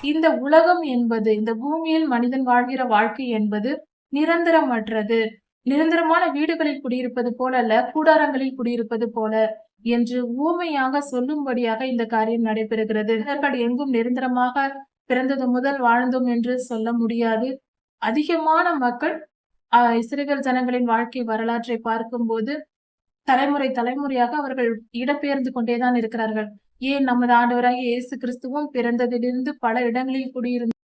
இந்த உலகம் என்பது, இந்த பூமியில் மனிதன் வாழ்கிற வாழ்க்கை என்பது நிரந்தரமற்றது. நிரந்தரமான வீடுகளில் குடியிருப்பது போல அல்ல, கூடாரங்களில் குடியிருப்பது போல என்று ஊமையாக சொல்லும்படியாக இந்த காரியம் நடைபெறுகிறது. மனிதர்கள் எங்கும் நிரந்தரமாக பிறந்தது முதல் வாழ்ந்தோம் என்று சொல்ல முடியாது. அதிகமான மக்கள் இஸ்ரவேல் ஜனங்களின் வாழ்க்கை வரலாற்றை பார்க்கும்போது தலைமுறை தலைமுறையாக அவர்கள் இடம்பெயர்ந்து கொண்டேதான் இருக்கிறார்கள். ஏன் நமது ஆண்டவராகிய இயேசு கிறிஸ்துவும் பிறந்ததிலிருந்து பல இடங்களில் குடியிருந்தார்.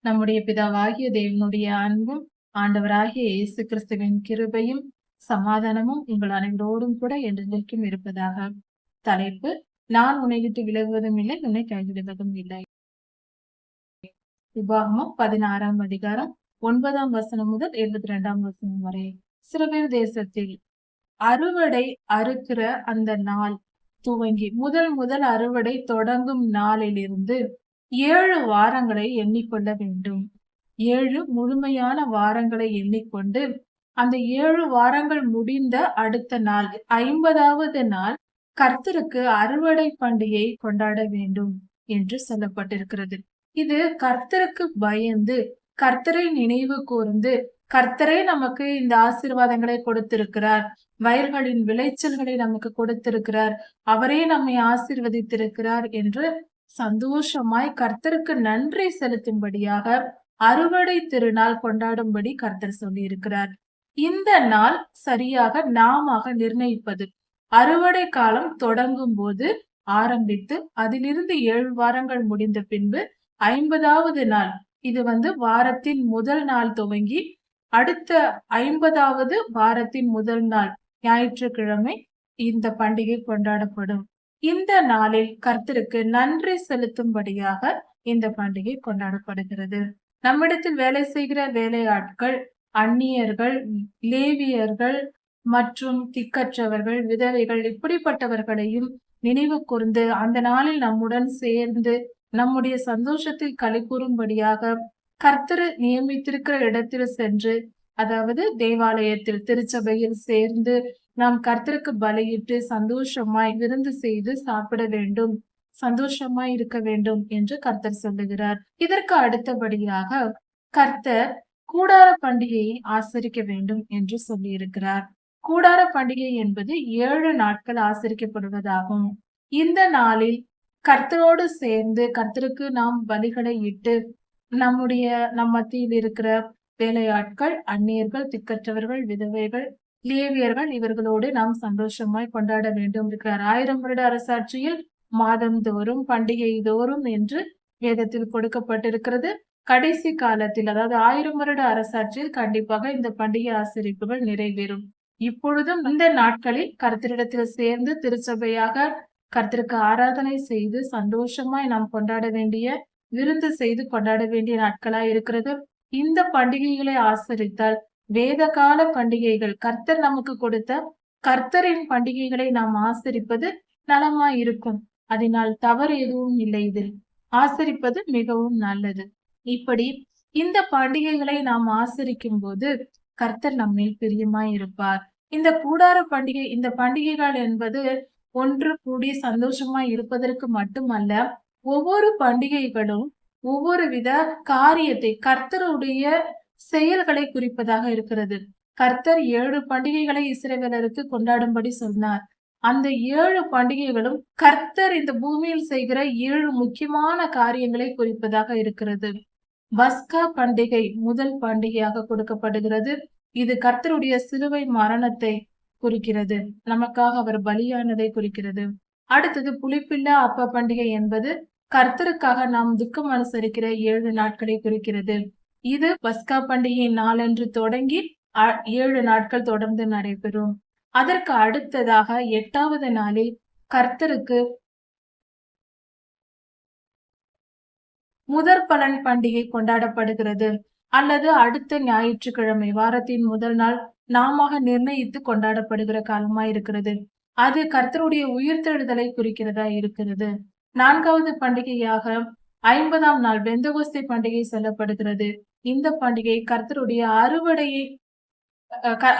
நம்முடைய பிதாவாகிய தேவனுடைய அன்பும் ஆண்டவராகிய இயேசு கிறிஸ்துவின் கிருபையும் சமாதானமும் உங்கள் அனைவரோடும் கூட என்றென்றைக்கும் இருப்பதாக. தலைப்பு: நான் உன்னை விட்டு விலகுவதும் இல்லை, உன்னை கைவிடுவதும் இல்லை. உபாகமம் 16ஆம் அதிகாரம் 9ஆம் வசனம் முதல் 72ஆம் வசனம் வரை. இஸ்ரவேல் தேசத்தில் அறுவடை அறுக்கிற அந்த நாள் துவங்கி முதல் அறுவடை தொடங்கும் நாளிலிருந்து 7 வாரங்களை எண்ணிக்கொள்ள வேண்டும். 7 முழுமையான வாரங்களை எண்ணிக்கொண்டு அந்த 7 வாரங்கள் முடிந்த அடுத்த நாள் 50வது நாள் கர்த்தருக்கு அறுவடை பண்டிகை கொண்டாட வேண்டும் என்று சொல்லப்பட்டிருக்கிறது. இது கர்த்தருக்கு பயந்து, கர்த்தரை நினைவு கூர்ந்து, கர்த்தரே நமக்கு இந்த ஆசீர்வாதங்களை கொடுத்திருக்கிறார், வயல்களின் விளைச்சல்களை நமக்கு கொடுத்திருக்கிறார், அவரே நம்மை ஆசீர்வதித்திருக்கிறார் என்று சந்தோஷமாய் கர்த்தருக்கு நன்றி செலுத்தும்படியாக அறுவடை திருநாள் கொண்டாடும்படி கர்த்தர் சொல்லி இருக்கிறார். இந்த நாள் சரியாக நாம நிர்ணயிப்பது. அறுவடை காலம் தொடங்கும் போது ஆரம்பித்து அதிலிருந்து 7 வாரங்கள் முடிந்த பின்பு 50வது நாள், இது வாரத்தின் முதல் நாள் துவங்கி அடுத்த 50வது வாரத்தின் முதல் நாள் ஞாயிற்றுக்கிழமை இந்த பண்டிகை கொண்டாடப்படும். இந்த நாளில் கர்த்தருக்கு நன்றி செலுத்தும்படியாக இந்த பண்டிகை கொண்டாடப்படுகிறது. நம்மிடத்தில் வேலை செய்கிற வேலையாட்கள், அந்நியர்கள், லேவியர்கள் மற்றும் திக்கற்றவர்கள், விதவைகள், இப்படிப்பட்டவர்களையும் நினைவு கூர்ந்து அந்த நாளில் நம்முடன் சேர்ந்து நம்முடைய சந்தோஷத்தில் களி கூறும்படியாக கர்த்தர் நியமித்திருக்கிற இடத்தில் சென்று, அதாவது தேவாலயத்தில் திருச்சபையில் சேர்ந்து நாம் கர்த்தருக்கு பலியிட்டு சந்தோஷமாய் விருந்து செய்து சாப்பிட வேண்டும், சந்தோஷமாய் இருக்க வேண்டும் என்று கர்த்தர் சொல்லுகிறார். இதற்கு அடுத்தபடியாக கர்த்தர் கூடார பண்டிகையை ஆசரிக்க வேண்டும் என்று சொல்லி இருக்கிறார். கூடார பண்டிகை என்பது 7 நாட்கள் ஆசரிக்கப்படுவதாகும். இந்த நாளில் கர்த்தரோடு சேர்ந்து கர்த்தருக்கு நாம் பலிகளை இட்டு நம் மத்தியில் இருக்கிற வேலையாட்கள், அந்நியர்கள், திக்கற்றவர்கள், விதவைகள், லேவியர்கள் இவர்களோடு நாம் சந்தோஷமாய் கொண்டாட வேண்டும் இருக்கிறார். 1000 வருட அரசாட்சியில் மாதந்தோறும் பண்டிகை தோறும் என்று வேதத்தில் கொடுக்கப்பட்டிருக்கிறது. கடைசி காலத்தில், அதாவது 1000 வருட அரசாட்சியில் கண்டிப்பாக இந்த பண்டிகை ஆசரிப்புகள் நிறைவேறும். இப்பொழுதும் இந்த நாட்களில் கர்த்தரிடத்தில் சேர்ந்து திருச்சபையாக கர்த்தருக்கு ஆராதனை செய்து சந்தோஷமாய் நாம் கொண்டாட வேண்டிய, விருந்து செய்து கொண்டாட வேண்டிய நாட்களாய் இருக்கிறது. இந்த பண்டிகைகளை ஆசரித்தால் வேத கால பண்டிகைகள், கர்த்தர் நமக்கு கொடுத்த கர்த்தரின் பண்டிகைகளை நாம் ஆசரிப்பது நலமாய் இருக்கும். அதனால் தவறு எதுவும் இல்லை. இதில் ஆசரிப்பது மிகவும் நல்லது. இப்படி இந்த பண்டிகைகளை நாம் ஆசரிக்கும் போது கர்த்தர் நம்மில் பிரியமாய் இருப்பார். இந்த கூடார பண்டிகை, இந்த பண்டிகைகள் என்பது ஒன்று கூடி சந்தோஷமாய் இருப்பதற்கு மட்டுமல்ல, ஒவ்வொரு பண்டிகைகளும் ஒவ்வொரு வித காரியத்தை, கர்த்தருடைய செயல்களை குறிப்பதாக இருக்கிறது. கர்த்தர் 7 பண்டிகைகளை இஸ்ரவேலருக்கு கொண்டாடும்படி சொன்னார். அந்த 7 பண்டிகைகளும் கர்த்தர் இந்த பூமியில் செய்கிற 7 முக்கியமான காரியங்களை குறிப்பதாக இருக்கிறது. பஸ்கா பண்டிகை முதல் பண்டிகையாக கொடுக்கப்படுகிறது. இது கர்த்தருடைய சிலுவை மரணத்தை குறிக்கிறது, நமக்காக அவர் பலியானதை குறிக்கிறது. அடுத்தது புளிப்பில்லா அப்ப பண்டிகை என்பது கர்த்தருக்காக நாம் துக்கம் அனுசரிக்கிற 7 நாட்களை குறிக்கிறது. இது பஸ்கா பண்டிகையின் நாளன்று தொடங்கி 7 நாட்கள் தொடர்ந்து நடைபெறும். அதற்கு அடுத்ததாக 8வது நாளில் கர்த்தருக்கு முதற் பலன் பண்டிகை கொண்டாடப்படுகிறது. அல்லது அடுத்த ஞாயிற்றுக்கிழமை, வாரத்தின் முதல் நாள் நாம நிர்ணயித்து கொண்டாடப்படுகிற காலமாய் இருக்கிறது. அது கர்த்தருடைய உயிர்த்தெழுதலை குறிக்கிறதா இருக்கிறது. 4வது பண்டிகையாக 50ஆம் நாள் பெந்தகோஸ்தே பண்டிகை சொல்லப்படுகிறது. இந்த பண்டிகை கர்த்தருடைய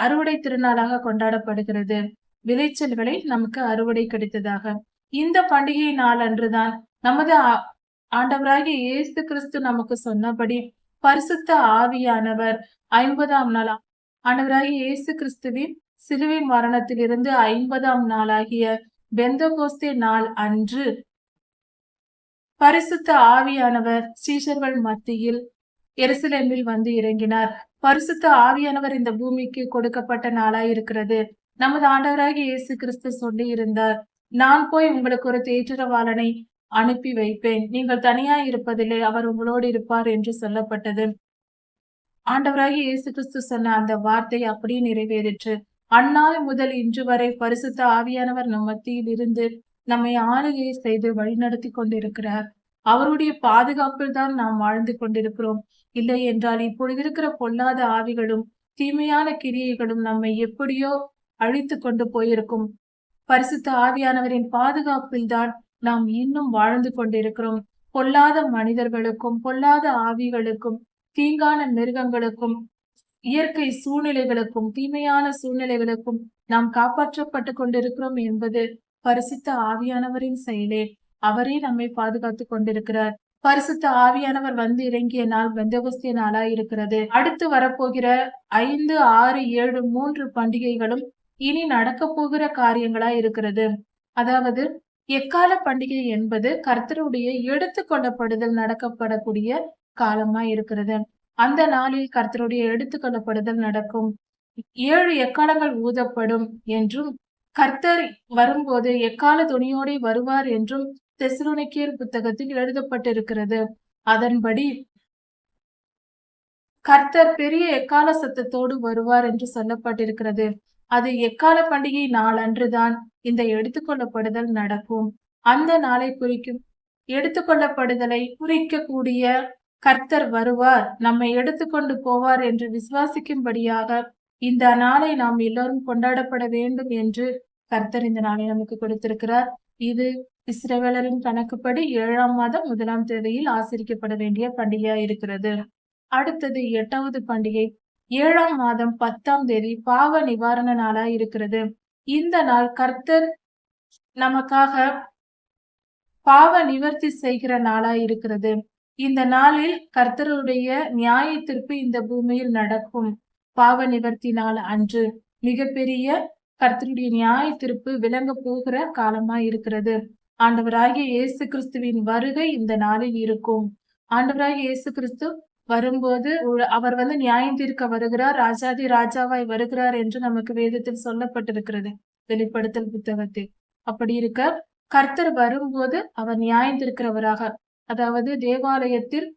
அறுவடை திருநாளாக கொண்டாடப்படுகிறது. விளைச்சல்களை நமக்கு அறுவடை கிடைத்ததாக. இந்த பண்டிகை நாள் அன்றுதான் நமது ஆண்டவராகிய இயேசு கிறிஸ்து நமக்கு சொன்னபடி பரிசுத்த ஆவியானவர் 50ஆம் நாள் ஆண்டவராகிய இயேசு கிறிஸ்துவின் சிலுவை மரணத்திலிருந்து 50ஆம் நாளாகிய பெந்தகோஸ்தே நாள் அன்று பரிசுத்த ஆவியானவர் சீஷர்கள் மத்தியில் எருசலேமில் வந்து இறங்கினார். பரிசுத்த ஆவியானவர் இந்த பூமிக்கு கொடுக்கப்பட்ட நாளாய் இருக்கிறது. நமது ஆண்டவராகிய இயேசு கிறிஸ்து சொல்லி இருந்தார், நான் போய் உங்களுக்கு ஒரு தேற்றரவாளனை அனுப்பி வைப்பேன், நீங்கள் தனியாய் இருப்பதில்லை, அவர் உங்களோடு இருப்பார் என்று சொல்லப்பட்டது. ஆண்டவராகிய இயேசு கிறிஸ்து சொன்ன அந்த வார்த்தை அப்படியே நிறைவேறிற்று. அந்நாள் முதல் இன்று வரை பரிசுத்த ஆவியானவர் நம் மத்தியில் இருந்து நம்மை ஆளுகை செய்து வழிநடத்தி கொண்டிருக்கிறார். அவருடைய பாதுகாப்பில் தான் நாம் வாழ்ந்து கொண்டிருக்கிறோம். இல்லை என்றால் இப்பொழுது இருக்கிற பொல்லாத ஆவிகளும் தீமையான கிரியைகளும் நம்மை எப்படியோ அழித்து கொண்டு போயிருக்கும். பரிசுத்த ஆவியானவரின் பாதுகாப்பில் தான் நாம் இன்னும் வாழ்ந்து கொண்டிருக்கிறோம். பொல்லாத மனிதர்களுக்கும் பொல்லாத ஆவிகளுக்கும் தீங்கான மிருகங்களுக்கும் இயற்கை சூழ்நிலைகளுக்கும் தீமையான சூழ்நிலைகளுக்கும் நாம் காப்பாற்றப்பட்டு கொண்டிருக்கிறோம் என்பது பரிசுத்த ஆவியானவரின் செயலே. அவரே நம்மை பாதுகாத்து கொண்டிருக்கிறார். பரிசுத்த ஆவியானவர் வந்து இறங்கிய நாள் பெந்தகோஸ்தே நாளாய் இருக்கிறது. அடுத்து வரப்போகிற 5, 6, 7 3 பண்டிகைகளும் இனி நடக்க போகிற காரியங்களாய் இருக்கிறது. அதாவது எக்கால பண்டிகை என்பது கர்த்தருடைய எடுத்துக் கொள்ளப்படுதல் நடக்கப்படக்கூடிய காலமாய் இருக்கிறது. அந்த நாளில் கர்த்தருடைய எடுத்துக் கொள்ளப்படுதல் நடக்கும். 7 எக்காலங்கள் ஊதப்படும் என்றும் கர்த்தர் வரும்போது எக்கால துணியோடே வருவார் என்றும் தெசலோனிக்கேயர் புத்தகத்தில் எழுதப்பட்டிருக்கிறது. அதன்படி கர்த்தர் பெரிய எக்கால சத்தத்தோடு வருவார் என்று சொல்லப்பட்டிருக்கிறது. அது எக்கால பண்டிகை நாள் அன்றுதான் இந்த எடுத்துக்கொள்ளப்படுதல் நடக்கும். அந்த நாளை குறிக்கும் எடுத்துக்கொள்ளப்படுதலை குறிக்கக்கூடிய கர்த்தர் வருவார், நம்மை எடுத்துக்கொண்டு போவார் என்று விசுவாசிக்கும்படியாக இந்த நாளை நாம் எல்லோரும் கொண்டாடப்பட வேண்டும் என்று கர்த்தர் இந்த நாளை நமக்கு கொடுத்திருக்கிறார். இது இஸ்ரவேலரின் கணக்குப்படி 7ஆம் மாதம் 1ஆம் தேதியில் ஆசரிக்கப்பட வேண்டிய பண்டிகையா இருக்கிறது. அடுத்தது 8வது பண்டிகை 7ஆம் மாதம் 10ஆம் தேதி பாவ நிவாரண நாளாய் இருக்கிறது. இந்த நாள் கர்த்தர் நமக்காக பாவ நிவர்த்தி செய்கிற நாளாய் இருக்கிறது. இந்த நாளில் கர்த்தருடைய நியாய தீர்ப்பு இந்த பூமியில் நடக்கும். பாவ நிவர்த்தி நாள் அன்று மிகப்பெரிய கர்த்தருடைய நியாய தீர்ப்பு விளங்க போகிற காலமாய் இருக்கிறது. ஆண்டவராகிய இயேசு கிறிஸ்துவின் வருகை இந்த நாளில் இருக்கும். ஆண்டவராகிய இயேசு கிறிஸ்து வரும்போது அவர் வந்து நியாயம் தீர்க்க வருகிறார், ராஜாதி ராஜாவாய் வருகிறார் என்று நமக்கு வேதத்தில் சொல்லப்பட்டிருக்கிறது, வெளிப்படுத்தல் புத்தகத்தில். அப்படி இருக்க கர்த்தர் வரும்போது அவர் நியாயம் தீர்க்கிறவராக, அதாவது தேவாலயத்தில்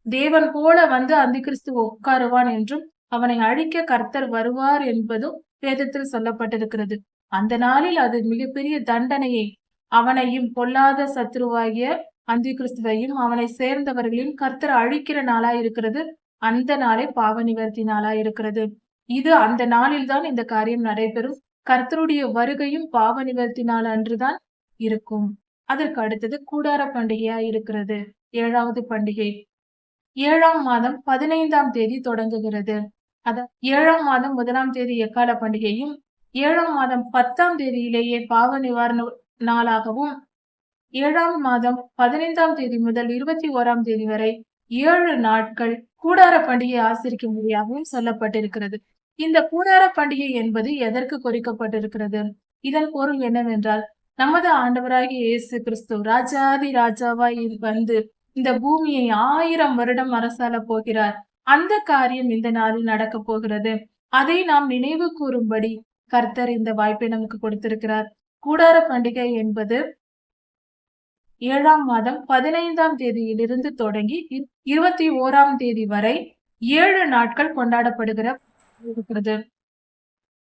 தேவன் போல வந்து அந்தி கிறிஸ்து உட்காருவான் என்றும் அவனை அழிக்க கர்த்தர் வருவார் என்பதும் வேதத்தில் சொல்லப்பட்டிருக்கிறது. அந்த நாளில் அது மிகப்பெரிய தண்டனையை அவனையும் பொல்லாத சத்ருவாகிய அந்தி கிறிஸ்துவையும் அவனை சேர்ந்தவர்களையும் கர்த்தர் அழிக்கிற நாளாய் இருக்கிறது. அந்த நாளே பாவ நிவர்த்தி நாளாய் இருக்கிறது. இது அந்த நாளில் தான் இந்த காரியம் நடைபெறும். கர்த்தருடைய வருகையும் பாவ நிவர்த்தி நாள் அன்றுதான் இருக்கும். அதற்கு அடுத்தது கூடார பண்டிகையா இருக்கிறது. 7வது பண்டிகை 7ஆம் மாதம் 15ஆம் தேதி தொடங்குகிறது. 7ஆம் மாதம் 1ஆம் தேதி எக்கால பண்டிகையும் 7ஆம் மாதம் 10ஆம் தேதியிலேயே பாவ நிவாரண நாளாகவும் 7ஆம் மாதம் 15ஆம் தேதி முதல் 21ஆம் தேதி வரை 7 நாட்கள் கூடார பண்டிகை ஆசரிக்கும்படியாகவும் சொல்லப்பட்டிருக்கிறது. இந்த கூடார பண்டிகை என்பது எதற்கு குறிக்கப்பட்டிருக்கிறது? இதன் பொருள் என்னவென்றால், நமது ஆண்டவராகிய இயேசு கிறிஸ்து ராஜாதி ராஜாவாய் வந்து இந்த பூமியை 1000 வருடம் அரசாள போகிறார். அந்த காரியம் இந்த நாளில் நடக்க போகிறது. அதை நாம் நினைவு கூறும்படி கர்த்தர் இந்த வாய்ப்பை நமக்கு கொடுத்திருக்கிறார். கூடார பண்டிகை என்பது 7ஆம் மாதம் 15ஆம் தேதியிலிருந்து தொடங்கி 21ஆம் தேதி வரை 7 நாட்கள் கொண்டாடப்படுகிறது.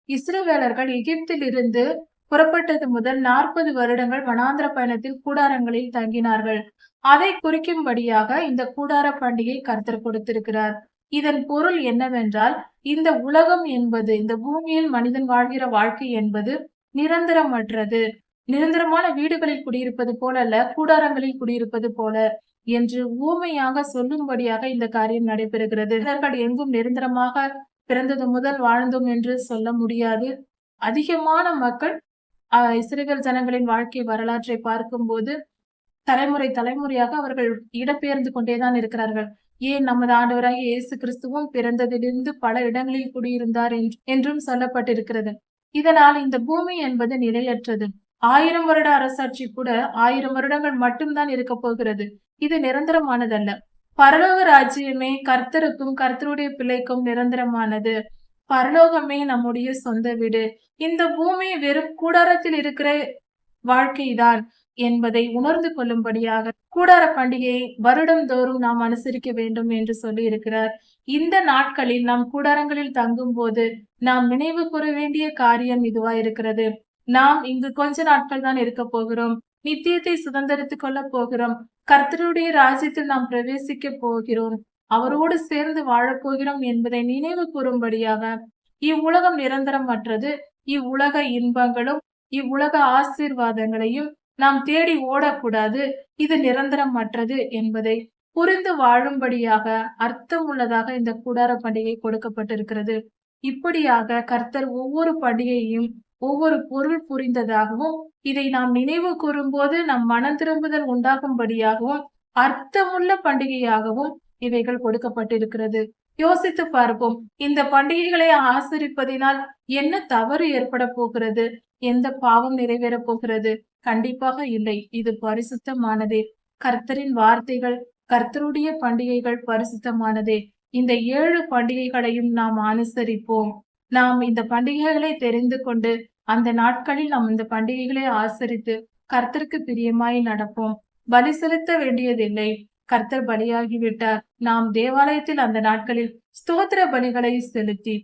இஸ்ரவேலர்கள் எகிப்தில் இருந்து புறப்பட்டது முதல் 40 வருடங்கள் வனாந்திர பயணத்தில் கூடாரங்களில் தங்கினார்கள். அதை குறிக்கும்படியாக இந்த கூடார பண்டிகை கர்த்தர் கொடுத்திருக்கிறார். இதன் பொருள் என்னவென்றால், இந்த உலகம் என்பது, இந்த பூமியில் மனிதன் வாழ்கிற வாழ்க்கை என்பது நிரந்தரமற்றது. நிரந்தரமான வீடுகளில் குடியிருப்பது போல அல்ல, கூடாரங்களில் குடியிருப்பது போல என்று ஊமையாக சொல்லும்படியாக இந்த காரியம் நடைபெறுகிறது. இவர்கள் எங்கும் நிரந்தரமாக பிறந்தது முதல் வாழ்ந்தோம் என்று சொல்ல முடியாது. அதிகமான மக்கள் இஸ்ரவேல் ஜனங்களின் வாழ்க்கை வரலாற்றை பார்க்கும்போது தலைமுறை தலைமுறையாக அவர்கள் இடம்பெயர்ந்து கொண்டேதான் இருக்கிறார்கள். ஏன் நமது ஆண்டவராகிய இயேசு கிறிஸ்துவும் பிறந்ததிலிருந்து பல இடங்களில் குடியிருந்தார் என்றும் சொல்லப்பட்டிருக்கிறது. இதனால் இந்த பூமி என்பது நிலையற்றது. 1000 வருட அரசாட்சி கூட 1000 வருடங்கள் மட்டும்தான் இருக்க போகிறது. இது நிரந்தரமானதல்ல. பரலோக ராஜ்யமே கர்த்தருக்கும் கர்த்தருடைய பிள்ளைக்கும் நிரந்தரமானது. பரலோகமே நம்முடைய சொந்த வீடு. இந்த பூமி வெறும் கூடாரத்தில் இருக்கிற வாழ்க்கைதான் என்பதை உணர்ந்து கொள்ளும்படியாக கூடார பண்டிகையை வருடந்தோறும் நாம் அனுசரிக்க வேண்டும் என்று சொல்லி இருக்கிறார். இந்த நாட்களில் நாம் கூடாரங்களில் தங்கும் போது நாம் நினைவு கூற வேண்டிய காரியம் இதுவா இருக்கிறது. நாம் இங்கு கொஞ்ச நாட்கள் தான் இருக்க போகிறோம். நித்தியத்தை சுதந்திரித்துக் கொள்ள போகிறோம். கர்த்தருடைய ராஜ்யத்தில் நாம் பிரவேசிக்க போகிறோம். அவரோடு சேர்ந்து வாழப்போகிறோம் என்பதை நினைவு கூறும்படியாக இவ்வுலகம் நிரந்தரமற்றது. இவ்வுலக இன்பங்களும் இவ்வுலக ஆசீர்வாதங்களையும் நாம் தேடி ஓடக்கூடாது. இது நிரந்தரமற்றது என்பதை புரிந்து வாழும்படியாக அர்த்தமுள்ளதாக இந்த கூடார பண்டிகை கொடுக்கப்பட்டிருக்கிறது. இப்படியாக கர்த்தர் ஒவ்வொரு பண்டிகையையும் ஒவ்வொரு பொருள் புரிந்ததாகவும், இதை நாம் நினைவு கூறும்போது நம் மனம் திரும்புதல் உண்டாகும்படியாகவும் அர்த்தமுள்ள பண்டிகையாகவும் இவைகள் கொடுக்கப்பட்டிருக்கிறது. யோசித்து பார்ப்போம். இந்த பண்டிகைகளை ஆசரிப்பதினால் என்ன தவறு ஏற்பட போகிறது? எந்த பாவம் நிறைவேற போகிறது? கண்டிப்பாக இல்லை. இது பரிசுத்தமானதே. கர்த்தரின் வார்த்தைகள், கர்த்தருடைய பண்டிகைகள் பரிசுத்தமானதே. இந்த 7 பண்டிகைகளையும் நாம் அனுசரிப்போம். நாம் இந்த பண்டிகைகளை தெரிந்து கொண்டு அந்த நாட்களில் நாம் இந்த பண்டிகைகளை ஆசரித்து கர்த்தருக்கு பிரியமாய் நடப்போம். பலி செலுத்த வேண்டியதில்லை. கர்த்தர் பலியாகிவிட்டார். நாம் தேவாலயத்தில் அந்த நாட்களில் ஸ்தோத்திர பலிகளை செலுத்தி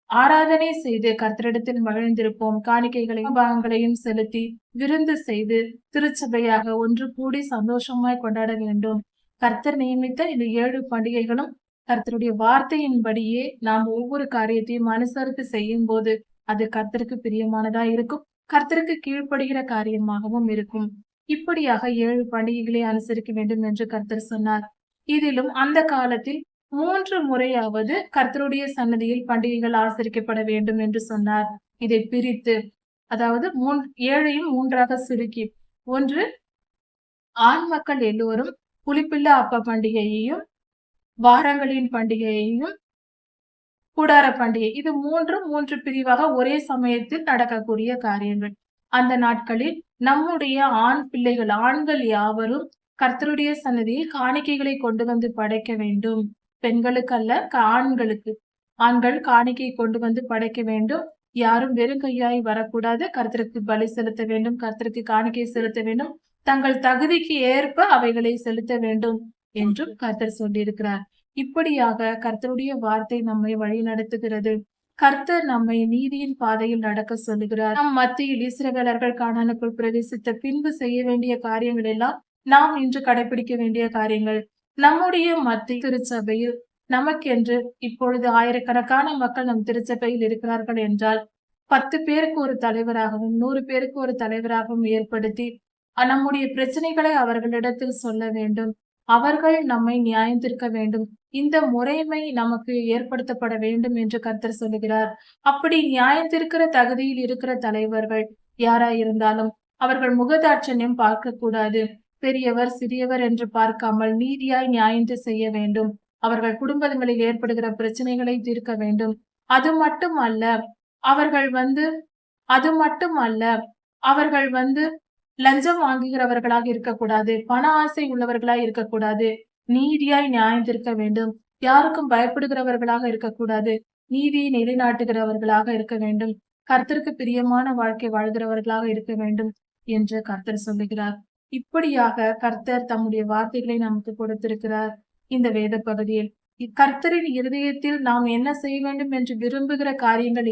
ஆராதனை செய்து கர்த்தரிடத்தில் மகிழ்ந்திருப்போம். காணிக்கைகளையும் பாகங்களையும் செலுத்தி விருந்து செய்து திருச்சபையாக ஒன்று கூடி சந்தோஷமாய் கொண்டாட வேண்டும். கர்த்தர் நியமித்த இந்த 7 பண்டிகைகளும் கர்த்தருடைய வார்த்தையின்படியே நாம் ஒவ்வொரு காரியத்தையும் அனுசரித்து செய்யும் போது அது கர்த்தருக்கு பிரியமானதா இருக்கும். கர்த்தருக்கு கீழ்ப்படுகிற காரியமாகவும் இருக்கும். இப்படியாக 7 பண்டிகைகளை அனுசரிக்க வேண்டும் என்று கர்த்தர் சொன்னார். இதிலும் அந்த காலத்தில் 3 முறையாவது கர்த்தருடைய சன்னதியில் பண்டிகைகள் ஆசரிக்கப்பட வேண்டும் என்று சொன்னார். இதை பிரித்து, அதாவது 7ஐயும் 3ஆக சுருக்கி, ஒன்று ஆண் மக்கள் எல்லோரும் புளிப்பில்லா அப்ப பண்டிகையையும் வாரங்களின் பண்டிகையையும் கூடார பண்டிகை, இது 3 பிரிவாக ஒரே சமயத்தில் நடக்கக்கூடிய காரியங்கள். அந்த நாட்களில் நம்முடைய ஆண் பிள்ளைகள், ஆண்கள் யாவரும் கர்த்தருடைய சன்னதியில் காணிக்கைகளை கொண்டு வந்து படைக்க வேண்டும். பெண்களுக்கு அல்ல, ஆண்களுக்கு. ஆண்கள் காணிக்கை கொண்டு வந்து படைக்க வேண்டும். யாரும் வெறும் கையாய் வரக்கூடாது. கர்த்தருக்கு பலி செலுத்த வேண்டும். கர்த்தருக்கு காணிக்கை செலுத்த வேண்டும். தங்கள் தகுதிக்கு ஏற்ப அவைகளை செலுத்த வேண்டும் என்றும் கர்த்தர் சொல்லியிருக்கிறார். இப்படியாக கர்த்தருடைய வார்த்தை நம்மை வழி நடத்துகிறது. கர்த்தர் நம்மை நீதியின் பாதையில் நடக்க சொல்லுகிறார். நம் மத்தியில் இஸ்ரவேலர்கள் கானானுக்குள் பிரவேசித்த பின்பு செய்ய வேண்டிய காரியங்கள் எல்லாம் நாம் இன்று கடைபிடிக்க வேண்டிய காரியங்கள். நம்முடைய மத்திய திருச்சபையில் நமக்கென்று இப்பொழுது ஆயிரக்கணக்கான மக்கள் நம் திருச்சபையில் இருக்கிறார்கள் என்றால் 10 பேருக்கு ஒரு தலைவராகவும் 100 பேருக்கு ஒரு தலைவராகவும் ஏற்படுத்தி நம்முடைய பிரச்சனைகளை அவர்களிடத்தில் சொல்ல வேண்டும். அவர்கள் நம்மை நியாயம் தீர்க்க வேண்டும். இந்த முறைமை நமக்கு ஏற்படுத்தப்பட வேண்டும் என்று கர்த்தர் சொல்லுகிறார். அப்படி நியாயம் தீர்க்கிற தகுதியில் இருக்கிற தலைவர்கள் யாராயிருந்தாலும் அவர்கள் முகதாட்சண்யம் பார்க்க கூடாது. பெரியவர் சிறியவர் என்று பார்க்காமல் நீதியாய் நியாயத்தை செய்ய வேண்டும். அவர்கள் குடும்பங்களில் ஏற்படுகிற பிரச்சனைகளை தீர்க்க வேண்டும். அது மட்டும் அல்ல, அவர்கள் வந்து லஞ்சம் வாங்குகிறவர்களாக இருக்கக்கூடாது. பண ஆசை உள்ளவர்களாய் இருக்கக்கூடாது. நீதியாய் நியாயம் தீர்க்க வேண்டும். யாருக்கும் பயப்படுகிறவர்களாக இருக்கக்கூடாது. நீதியை நிலைநாட்டுகிறவர்களாக இருக்க வேண்டும். கர்த்தருக்கு பிரியமான வாழ்க்கை வாழ்கிறவர்களாக இருக்க வேண்டும் என்று கர்த்தர் சொல்லுகிறார். இப்படியாக கர்த்தர் தம்முடைய வார்த்தைகளை நமக்கு கொடுத்திருக்கிறார். இந்த வேத பகுதியில் கர்த்தரின் இருதயத்தில் நாம் என்ன செய்ய வேண்டும் என்று விரும்புகிற காரியங்கள்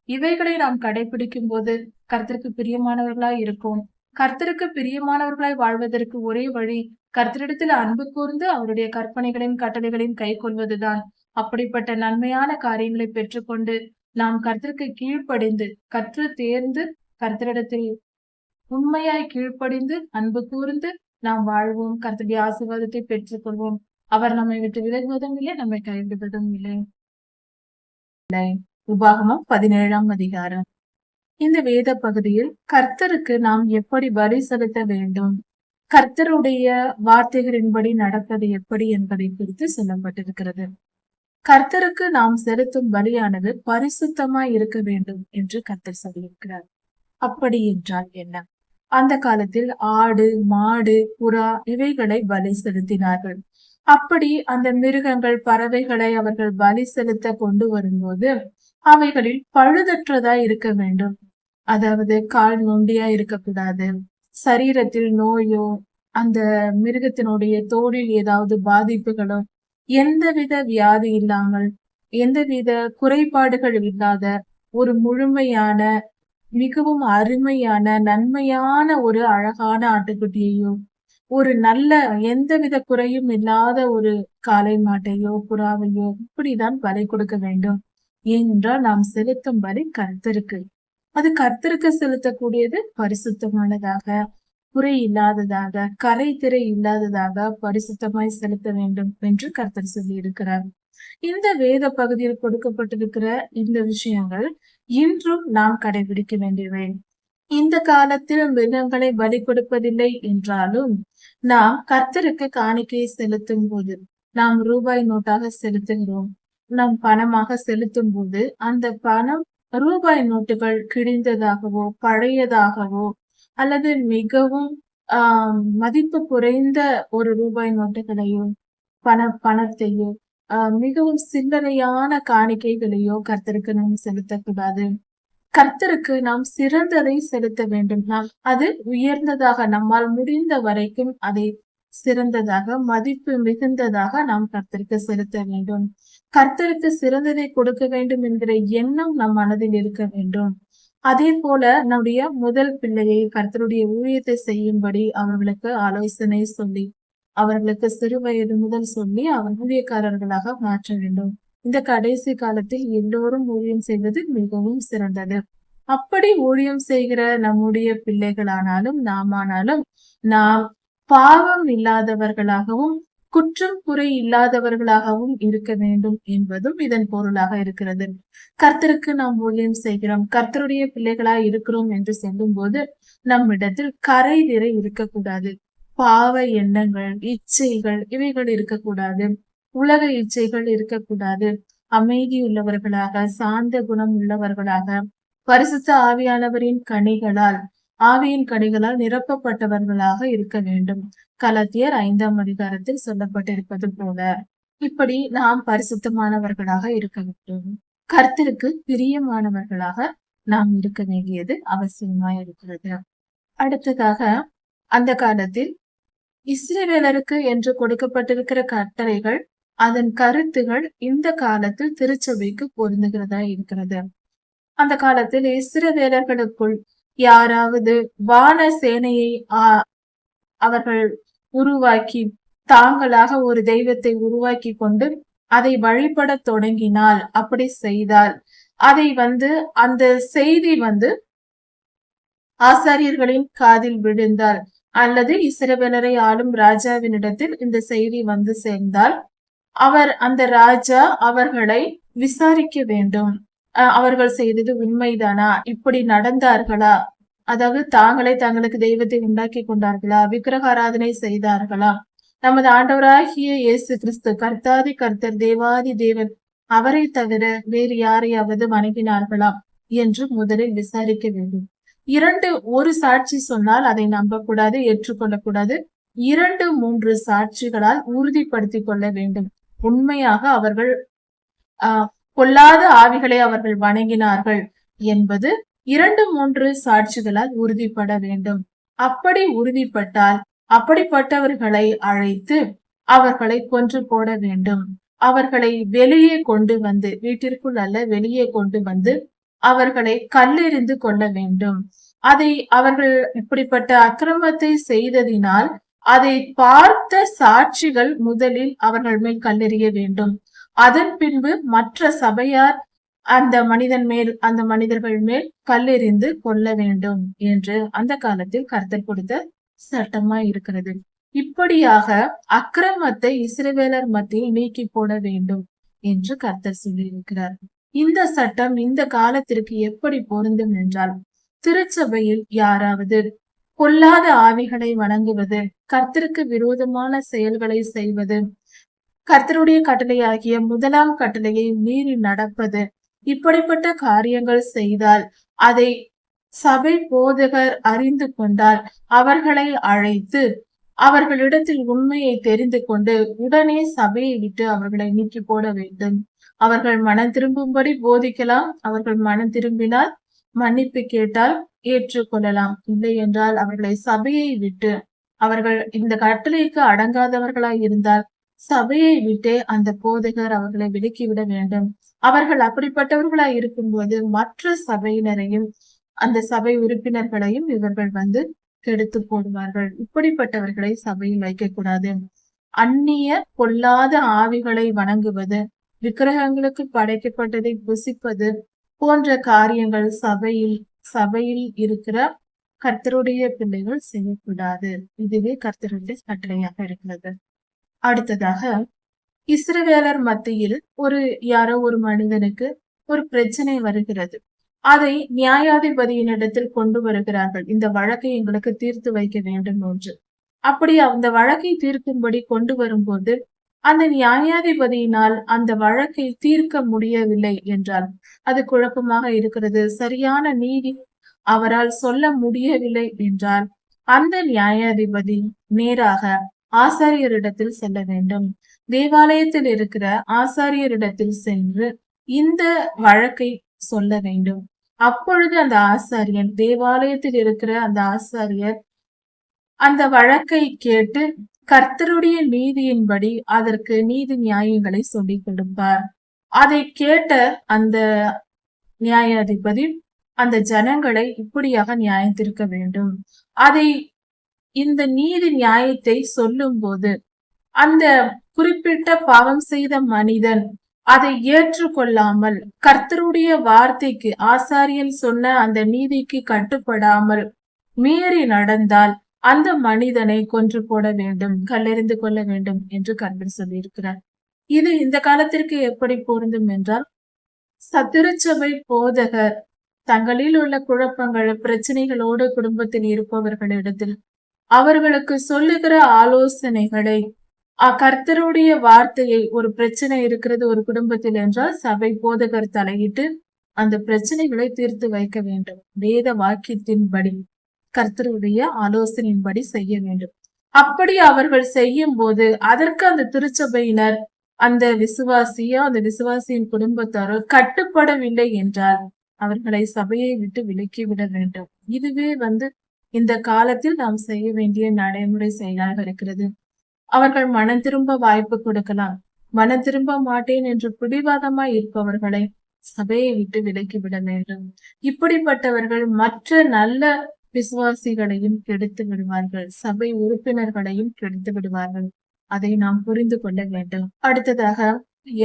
இவைகளை நாம் கடைபிடிக்கும் போது கர்த்தருக்கு பிரியமானவர்களாய் இருக்கும். கர்த்தருக்கு பிரியமானவர்களாய் வாழ்வதற்கு ஒரே வழி கர்த்தரிடத்தில் அன்பு கூர்ந்து அவருடைய கற்பனைகளின் கட்டளைகளின் கை கொள்வதுதான். அப்படிப்பட்ட நன்மையான காரியங்களை பெற்றுக்கொண்டு நாம் கர்த்தருக்கு கீழ்ப்படிந்து கற்று தேர்ந்து கர்த்தரிடத்தில் உண்மையாய் கீழ்ப்படிந்து அன்பு கூர்ந்து நாம் வாழ்வோம். கர்த்தருடைய ஆசீர்வாதத்தை பெற்றுக்கொள்வோம். அவர் நம்மை விட்டு விலகுவதும் இல்லை, நம்மை கைவிடுவதும் இல்லை. உபாகமம் 17ஆம் அதிகாரம். இந்த வேத பகுதியில் கர்த்தருக்கு நாம் எப்படி பலி செலுத்த வேண்டும், கர்த்தருடைய வார்த்தைகளின்படி நடப்பது எப்படி என்பதை குறித்து சொல்லப்பட்டிருக்கிறது. கர்த்தருக்கு நாம் செலுத்தும் பலியானது பரிசுத்தமாய் இருக்க வேண்டும் என்று கர்த்தர் சொல்லியிருக்கிறார். அப்படி என்றால் என்ன? அந்த காலத்தில் ஆடு, மாடு, புறா இவைகளை பலி செலுத்தினார்கள். அப்படி அந்த மிருகங்கள், பறவைகளை அவர்கள் பலி செலுத்த கொண்டு வரும்போது அவைகளில் பழுதற்றதா இருக்க வேண்டும். அதாவது கால் நொண்டியா இருக்கக்கூடாது, சரீரத்தில் நோயோ அந்த மிருகத்தினுடைய தோலில் ஏதாவது பாதிப்புகளோ, எந்தவித வியாதி இல்லாமல், எந்தவித குறைபாடுகள் இல்லாத ஒரு முழுமையான, மிகவும் அருமையான, நன்மையான ஒரு அழகான ஆட்டுக்குட்டியையோ, ஒரு நல்ல எந்தவித குறையும் இல்லாத ஒரு காளை மாட்டையோ, புறாவையோ இப்படிதான் பலி கொடுக்க வேண்டும். ஏனென்றால் நாம் செலுத்தும் பலி கர்த்தருக்கு. அது கர்த்தருக்கு செலுத்தக்கூடியது பரிசுத்தமானதாக, குறை இல்லாததாக, கரை திரை இல்லாததாக பரிசுத்தமாய் செலுத்த வேண்டும் என்று கர்த்தர் சொல்லி இருக்கிறார். இந்த வேத பகுதியில் கொடுக்கப்பட்டிருக்கிற இந்த விஷயங்கள் இன்றும் நாம் கடைபிடிக்க வேண்டியவை. இந்த காலத்தில் மிருகங்களை பலி கொடுப்பதில்லை என்றாலும் நாம் கர்த்தருக்கு காணிக்கையை செலுத்தும் போது, நாம் ரூபாய் நோட்டாக செலுத்துகிறோம், நாம் பணமாக செலுத்தும் போது அந்த பணம் ரூபாய் நோட்டுகள் கிழிந்ததாகவோ, பழையதாகவோ, அல்லது மிகவும் மதிப்பு குறைந்த ஒரு ரூபாய் நோட்டுகளையோ, பணத்தையோ, மிகவும் சில்லறையான காணிக்கைகளையோ கர்த்தருக்கு நாம் செலுத்தக்கூடாது. கர்த்தருக்கு நாம் சிறந்ததை செலுத்த வேண்டும். நாம் அது உயர்ந்ததாக, நம்மால் முடிந்த வரைக்கும் அதை சிறந்ததாக, மதிப்பு மிகுந்ததாக நாம் கர்த்தருக்கு செலுத்த வேண்டும். கர்த்தருக்கு சிறந்ததை கொடுக்க வேண்டும் என்கிற எண்ணம் நம் மனதில் இருக்க வேண்டும். அதே போல நம்முடைய முதல் பிள்ளையை கர்த்தருடைய ஊழியத்தை செய்யும்படி அவர்களுக்கு ஆலோசனை சொல்லி, அவர்களுக்கு சிறு வயது முதல் சொல்லி அவர் ஊழியக்காரர்களாக மாற்ற வேண்டும். இந்த கடைசி காலத்தில் எல்லோரும் ஊழியம் செய்வது மிகவும் சிறந்தது. அப்படி ஊழியம் செய்கிற நம்முடைய பிள்ளைகளானாலும் நாமானாலும் நாம் பாவம் இல்லாதவர்களாகவும், குற்றம் குறை இல்லாதவர்களாகவும் இருக்க வேண்டும் என்பதும் இதன் பொருளாக இருக்கிறது. கர்த்தருக்கு நாம் ஊழியம் செய்கிறோம், கர்த்தருடைய பிள்ளைகளாய் இருக்கிறோம் என்று சொல்லும் போது நம்மிடத்தில் கரை திரை இருக்கக்கூடாது. பாவ எண்ணங்கள், இச்சைகள் இவைகள் இருக்கக்கூடாது. உலக இச்சைகள் இருக்கக்கூடாது. அமைதியுள்ளவர்களாக, சாந்த குணம் உள்ளவர்களாக, பரிசுத்த ஆவியானவரின் கனிகளால், ஆவியின் கனிகளால் நிரப்பப்பட்டவர்களாக இருக்க வேண்டும். கலாத்தியர் 5ஆம் அதிகாரத்தில் சொல்லப்பட்டிருப்பது போல இப்படி நாம் பரிசுத்தமானவர்களாக இருக்க வேண்டும். கர்த்தருக்கு பிரியமானவர்களாக நாம் இருக்க வேண்டியது அவசியமாய் இருக்கிறது. அடுத்ததாக, அந்த காலத்தில் இஸ்ரவேலருக்கு என்று கொடுக்கப்பட்டிருக்கிற கட்டளைகள், அதன் கருத்துகள் இந்த காலத்தில் திருச்சபைக்கு பொருந்துகிறதா இருக்கிறது. அந்த காலத்தில் இஸ்ரவேலர்களுக்குள் யாராவது வான சேனையை அவர்கள் உருவாக்கி, தாங்களாக ஒரு தெய்வத்தை உருவாக்கி கொண்டு அதை வழிபட தொடங்கினால், அப்படி செய்தால், அதை அந்த செய்தி ஆசாரியர்களின் காதில் விழுந்தால், அல்லது இஸ்ரவேலரை ஆளும் ராஜாவினிடத்தில் இந்த செய்தி சேர்ந்தால், அந்த ராஜா அவர்களை விசாரிக்க வேண்டும். அவர்கள் செய்தது உண்மைதானா? இப்படி நடந்தார்களா? அதாவது தாங்களே தங்களுக்கு தெய்வத்தை உண்டாக்கி கொண்டார்களா? விக்கிரக ஆராதனை செய்தார்களா? நமது ஆண்டவராகிய இயேசு கிறிஸ்து கர்த்தாதி கர்த்தர், தேவாதி தேவன், அவரை தவிர வேறு யாரையாவது வணங்கினார்களா என்று முதலில் விசாரிக்க வேண்டும். ஒரு சாட்சி சொன்னால் அதை நம்பக்கூடாது, ஏற்றுக்கொள்ளக்கூடாது. 2, 3 சாட்சிகளால் உறுதிப்படுத்திக் கொள்ள வேண்டும். உண்மையாக அவர்கள் பொல்லாத ஆவிகளை அவர்கள் வணங்கினார்கள் என்பது 2, 3 சாட்சிகளால் உறுதிப்பட வேண்டும். அப்படி உறுதிப்பட்டால் அப்படிப்பட்டவர்களை அழைத்து அவர்களை கொன்று போட வேண்டும். அவர்களை வெளியே கொண்டு வந்து, வீட்டிற்குள் அல்ல, வெளியே கொண்டு வந்து அவர்களை கல்லெறிந்து கொள்ள வேண்டும். அவர்கள் இப்படிப்பட்ட அக்கிரமத்தை செய்ததினால் அதை பார்த்த சாட்சிகள் முதலில் அவர்கள் மேல் கல்லெறிய வேண்டும். அதன் பின்பு மற்ற சபையார் அந்த மனிதர்கள் மேல் கல்லெறிந்து கொள்ள வேண்டும் என்று அந்த காலத்தில் கர்த்தர் கொடுத்த சட்டமா இருக்கிறது. இப்படியாக அக்கிரமத்தை இஸ்ரவேலர் மத்தியில் நீக்கி போட வேண்டும் என்று கர்த்தர் சொல்லி இருக்கிறார். இந்த சட்டம் இந்த காலத்திற்கு எப்படி பொருந்தும் என்றால், திருச்சபையில் யாராவது பொல்லாத ஆவிகளை வணங்குவது, கர்த்தருக்கு விரோதமான செயல்களை செய்வது, கர்த்தருடைய கட்டளையாகிய முதலாம் கட்டளையை மீறி நடப்பது, இப்படிப்பட்ட காரியங்கள் செய்தால் அதை சபை போதகர் அறிந்து கொண்டால் அவர்களை அழைத்து அவர்களிடத்தில் உண்மையை தெரிந்து கொண்டு உடனே சபையை விட்டு அவர்களை நீக்கி போட வேண்டும். அவர்கள் மனம் திரும்பும்படி போதிக்கலாம். அவர்கள் மனம் திரும்பினால் மன்னிப்பு கேட்டால் ஏற்றுக்கொள்ளலாம். இல்லை என்றால் அவர்களை சபையை விட்டு, அவர்கள் இந்த கட்டளைக்கு அடங்காதவர்களாய் இருந்தால் சபையை விட்டே அந்த போதகர் அவர்களை விலக்கிவிட வேண்டும். அவர்கள் அப்படிப்பட்டவர்களாய் இருக்கும்போது மற்ற சபையினரையும் அந்த சபை உறுப்பினர்களையும் இவர்கள் வந்து கெடுத்து போடுவார்கள். இப்படிப்பட்டவர்களை சபையில் வைக்கக்கூடாது. அந்நிய பொல்லாத ஆவிகளை வணங்குவது, விக்கிரகங்களுக்கு படைக்கப்பட்டதை புசிப்பது போன்ற காரியங்கள் சபையில் இருக்கிற கர்த்தருடைய பிள்ளைகள் செய்யக்கூடாது. இதுவே கர்த்தருடைய கட்டளையாக இருக்கிறது. அடுத்ததாக, இஸ்ரவேலர் மத்தியில் யாரோ ஒரு மனிதனுக்கு ஒரு பிரச்சனை வருகிறது. அதை நியாயாதிபதியினிடத்தில் கொண்டு வருகிறார்கள். இந்த வழக்கை எங்களுக்கு தீர்த்து வைக்க வேண்டும் என்று. அப்படி அந்த வழக்கை தீர்க்கும்படி கொண்டு வரும்போது அந்த நியாயாதிபதியினால் அந்த வழக்கை தீர்க்க முடியவில்லை என்றால், அது குழப்பமாக இருக்கிறது, சரியான நீதி அவரால் சொல்ல முடியவில்லை என்றால், அந்த நியாயாதிபதி நேராக ஆசாரியரிடத்தில் செல்ல வேண்டும். தேவாலயத்தில் இருக்கிற ஆசாரியரிடத்தில் சென்று இந்த வழக்கை சொல்ல வேண்டும். அப்பொழுது அந்த ஆசாரியர், தேவாலயத்தில் இருக்கிற அந்த ஆசாரியர் அந்த வழக்கை கேட்டு கர்த்தருடைய நீதியின்படி அதற்கு நீதி நியாயங்களை சொல்லிக் கொடுப்பார். அதை கேட்ட அந்த நியாயாதிபதி அந்த ஜனங்களை இப்படியாக நியாயத்திருக்க வேண்டும். இந்த நீதி நியாயத்தை சொல்லும் போது அந்த குறிப்பிட்ட பாவம் செய்த மனிதன் அதை ஏற்றுக்கொள்ளாமல், கர்த்தருடைய வார்த்தைக்கு, ஆசாரியன் சொன்ன அந்த நீதிக்கு கட்டுப்படாமல் மீறி நடந்தால் அந்த மனிதனை கொன்று போட வேண்டும், கல்லெறிந்து கொள்ள வேண்டும் என்று கர்த்தர் சொல்லியிருக்கிறார். இது இந்த காலத்திற்கு எப்படி பொருந்தும் என்றால், திருச்சபை போதகர் தங்களில் உள்ள குழப்பங்கள், பிரச்சனைகளோடு குடும்பத்தில் இருப்பவர்களிடத்தில் அவர்களுக்கு சொல்லுகிற ஆலோசனைகளை, கர்த்தருடைய வார்த்தையை, ஒரு பிரச்சனை இருக்கிறது ஒரு குடும்பத்தில் என்றால் சபை போதகர் தலையிட்டு அந்த பிரச்சனைகளை தீர்த்து வைக்க வேண்டும். வேத வாக்கியத்தின்படி, கர்த்தருடைய ஆலோசனையின்படி செய்ய வேண்டும். அப்படி அவர்கள் செய்யும் போது அதற்கு அந்த திருச்சபையினர், அந்த விசுவாசியின் குடும்பத்தாரோ கட்டுப்படவில்லை என்றால் அவர்களை சபையை விட்டு விலக்கிவிட வேண்டும். இதுவே இந்த காலத்தில் நாம் செய்ய வேண்டிய நடைமுறை செயலாக இருக்கிறது. அவர்கள் மனம் திரும்ப வாய்ப்பு கொடுக்கலாம். மனம் திரும்ப மாட்டேன் என்று பிடிவாதமாய் இருப்பவர்களை சபையை விட்டு விலக்கிவிட வேண்டும். இப்படிப்பட்டவர்கள் மற்ற நல்ல விசுவாசிகளையும் கெடுத்து விடுவார்கள், சபை உறுப்பினர்களையும் கெடுத்து விடுவார்கள். அதை நாம் புரிந்து கொள்ள வேண்டும். அடுத்ததாக,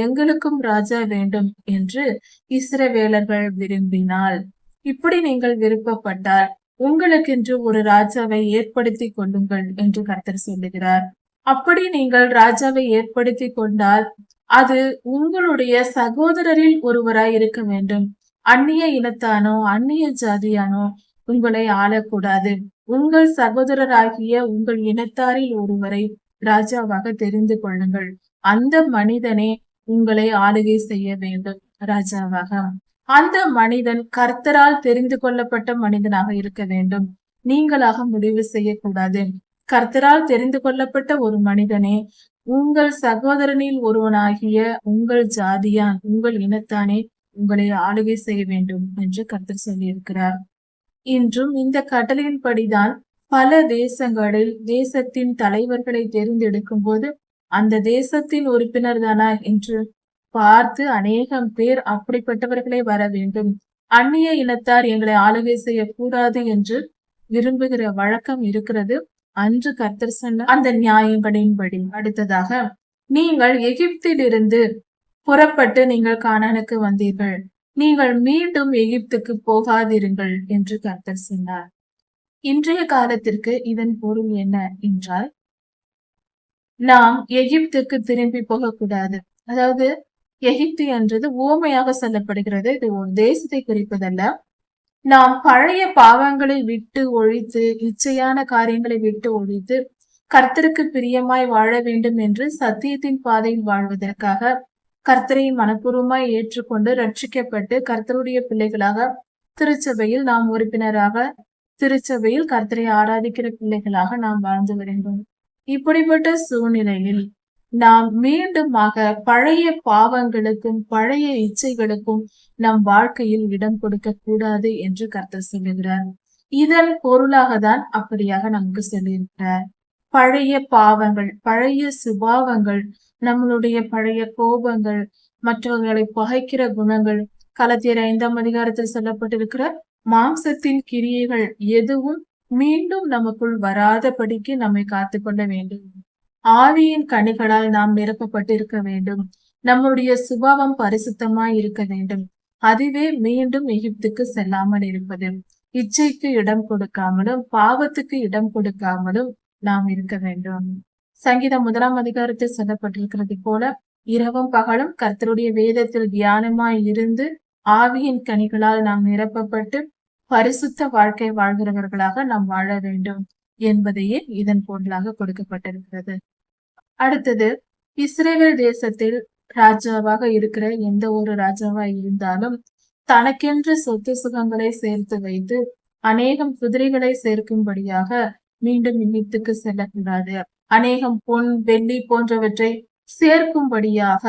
எங்களுக்கும் ராஜா வேண்டும் என்று இஸ்ரவேலர்கள் விரும்பினால், இப்படி நீங்கள் விருப்பப்பட்டால் உங்களுக்கென்று ஒரு ராஜாவை ஏற்படுத்தி கொள்ளுங்கள் என்று கர்த்தர் சொல்லுகிறார். அப்படி நீங்கள் ராஜாவை ஏற்படுத்தி கொண்டால் அது உங்களுடைய சகோதரரில் ஒருவராய் இருக்க வேண்டும். அந்நிய இனத்தானோ அந்நிய ஜாதியானோ உங்களை ஆளக்கூடாது. உங்கள் சகோதரராகிய உங்கள் இனத்தாரில் ஒருவரை ராஜாவாக தெரிந்து கொள்ளுங்கள். அந்த மனிதனே உங்களை ஆளுகை செய்ய வேண்டும் ராஜாவாக. அந்த மனிதன் கர்த்தரால் தெரிந்து கொள்ளப்பட்ட மனிதனாக இருக்க வேண்டும். நீங்களாக முடிவு செய்யக்கூடாது. கர்த்தரால் தெரிந்து கொள்ளப்பட்ட ஒரு மனிதனே, உங்கள் சகோதரனில் ஒருவனாகிய உங்கள் ஜாதியான், உங்கள் இனத்தானே உங்களை ஆளுகை செய்ய வேண்டும் என்று கர்த்தர் சொல்லியிருக்கிறார். இன்றும் இந்த கட்டளையின்படிதான் பல தேசங்களில் தேசத்தின் தலைவர்களை தேர்ந்தெடுக்கும் போது அந்த தேசத்தின் உறுப்பினர் தானா என்று பார்த்து அநேகம் பேர் அப்படிப்பட்டவர்களே வர வேண்டும். அந்நிய இனத்தார் எங்களை ஆளுகை செய்யக்கூடாது என்று விரும்புகிற வழக்கம் இருக்கிறது. அன்று கர்த்தர் சொன்ன அந்த நியாயங்களின்படி. அடுத்ததாக, நீங்கள் எகிப்திலிருந்து புறப்பட்டு நீங்கள் கானானுக்கு வந்தீர்கள், நீங்கள் மீண்டும் எகிப்துக்கு போகாதிருங்கள் என்று கர்த்தர் சொன்னார். இன்றைய காலத்திற்கு இதன் பொருள் என்ன என்றால், நாம் எகிப்துக்கு திரும்பி போகக்கூடாது. அதாவது எகிப்து என்றது ஊமையாக சொல்லப்படுகிறது. இது ஒரு தேசத்தை குறிப்பதல்ல. நாம் பழைய பாவங்களை விட்டு ஒழித்து இச்சையான காரியங்களை விட்டு ஒழித்து கர்த்தருக்கு பிரியமாய் வாழ வேண்டும் என்று சத்தியத்தின் பாதையில் வாழ்வதற்காக கர்த்தரை மனப்பூர்வமாய் ஏற்றுக்கொண்டு ரட்சிக்கப்பட்டு கர்த்தருடைய பிள்ளைகளாக திருச்சபையில் நாம் உறுப்பினராக திருச்சபையில் கர்த்தரை ஆராதிக்கிற பிள்ளைகளாக நாம் வாழ்ந்து வருகிறோம். இப்படிப்பட்ட சூழ்நிலையில் நாம் மீண்டுமாக பழைய பாவங்களுக்கும் பழைய இச்சைகளுக்கும் நம் வாழ்க்கையில் இடம் கொடுக்க கூடாது என்று கர்த்தர் சொல்லுகிறார். இதன் பொருளாக தான் அப்படியாக நமக்கு சொல்லியிருக்கிறார். பழைய பாவங்கள், பழைய சுபாவங்கள், நம்மளுடைய பழைய கோபங்கள், மற்றவர்களை பகைக்கிற குணங்கள், கலத்தியர் 5ஆம் அதிகாரத்தில் சொல்லப்பட்டிருக்கிற மாம்சத்தின் கிரியைகள் எதுவும் மீண்டும் நமக்குள் வராதபடிக்கு நம்மை காத்துக்கொள்ள வேண்டும். ஆவியின் கனிகளால் நாம் நிரப்பப்பட்டிருக்க வேண்டும். நம்முடைய சுபாவம் பரிசுத்தமாய் இருக்க வேண்டும். அதுவே மீண்டும் எகிப்துக்கு செல்லாமல் இருப்பது. இச்சைக்கு இடம் கொடுக்காமலும் பாவத்துக்கு இடம் கொடுக்காமலும் நாம் இருக்க வேண்டும். சங்கீதம் 1ஆம் அதிகாரத்தில் சொல்லப்பட்டிருக்கிறது போல இரவும் பகலும் கர்த்தருடைய வேதத்தில் தியானமாய் இருந்து ஆவியின் கனிகளால் நாம் நிரப்பப்பட்டு பரிசுத்த வாழ்க்கை வாழ்கிறவர்களாக நாம் வாழ வேண்டும் என்பதையே இதன் பொருளாக கொடுக்கப்பட்டிருக்கிறது. அடுத்தது, இஸ்ரேல் தேசத்தில் ராஜாவாக இருக்கிற எந்த ஒரு ராஜாவா இருந்தாலும் தனக்கென்று சொத்து சுகங்களை சேர்த்து வைத்து அநேகம் குதிரைகளை சேர்க்கும்படியாக மீண்டும் எகிப்துக்கு செல்லக்கூடாது. அநேகம் பொன் வெள்ளி போன்றவற்றை சேர்க்கும்படியாக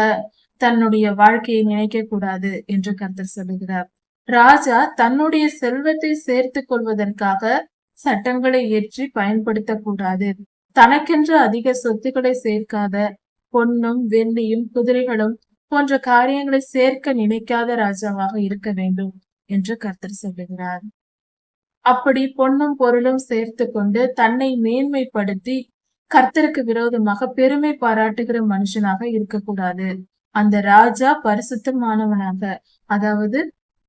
தன்னுடைய வாழ்க்கையை நினைக்க கூடாது என்று கர்த்தர் சொல்லுகிறார். ராஜா தன்னுடைய செல்வத்தை சேர்த்து கொள்வதற்காக சட்டங்களை இயற்றி பயன்படுத்தக்கூடாது. தனக்கென்று அதிக சொத்துக்களை சேர்க்காத, பொன்னும் வெள்ளியும் குதிரைகளும் போன்ற காரியங்களை சேர்க்க நினைக்காத ராஜாவாக இருக்க வேண்டும் என்று கர்த்தர் சொல்லுகிறார். அப்படி பொன்னும் பொருளும் சேர்த்து கொண்டு தன்னை மேன்மைப்படுத்தி கர்த்தருக்கு விரோதமாக பெருமை பாராட்டுகிற மனுஷனாக இருக்கக்கூடாது. அந்த ராஜா பரிசுத்தமானவனாக, அதாவது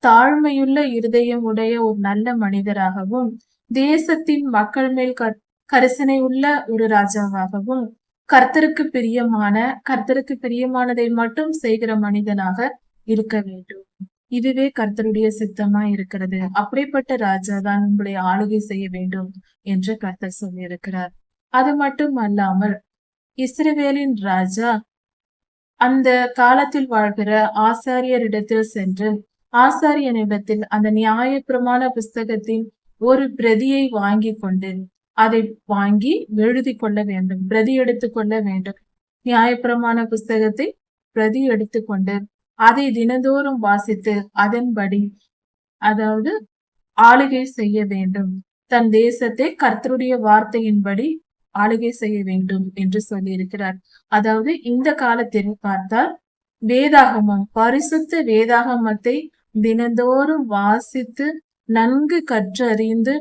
தாழ்மையுள்ள இருதயம் உடைய ஒரு நல்ல மனிதராகவும் தேசத்தின் மக்கள் மேல் கரிசனை உள்ள ஒரு ராஜாவாகவும் கர்த்தருக்கு பிரியமானதை மட்டும் செய்கிற மனிதனாக இருக்க வேண்டும். இதுவே கர்த்தருடைய சித்தமா இருக்கிறது. அப்படிப்பட்ட ராஜா தான் உங்களை ஆளுகை செய்ய வேண்டும் என்று கர்த்தர் சொல்லி இருக்கிறார். அது மட்டும் அல்லாமல் இஸ்ரவேலின் ராஜா அந்த காலத்தில் வாழ்கிற ஆசாரியரிடத்தில் சென்று ஆசாரியனிடத்தில் அந்த நியாய பிரமாண புஸ்தகத்தின் ஒரு பிரதியை வாங்கி கொண்டு அதை வாங்கி எழுதி கொள்ள வேண்டும், பிரதி எடுத்துக் கொள்ள வேண்டும். நியாயப்பிரமாண புஸ்தகத்தை பிரதி எடுத்துக்கொண்டு அதை தினந்தோறும் வாசித்து அதன்படி, அதாவது ஆளுகை செய்ய வேண்டும். தன் தேசத்தை கர்த்தருடைய வார்த்தையின்படி ஆளுகை செய்ய வேண்டும் என்று சொல்லி இருக்கிறார். அதாவது இந்த காலத்தில் பார்த்தால் வேதாகமம், பரிசுத்த வேதாகமத்தை தினந்தோறும் வாசித்து நன்கு கற்றறிந்து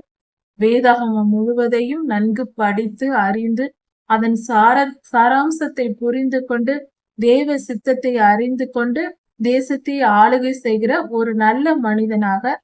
வேதாகமம் முழுவதையும் நன்கு படித்து அறிந்து அதன் சாராம்சத்தை புரிந்து கொண்டு தேவ சித்தத்தை அறிந்து கொண்டு தேசத்தை ஆளுகை செய்கிற ஒரு நல்ல மனிதனாக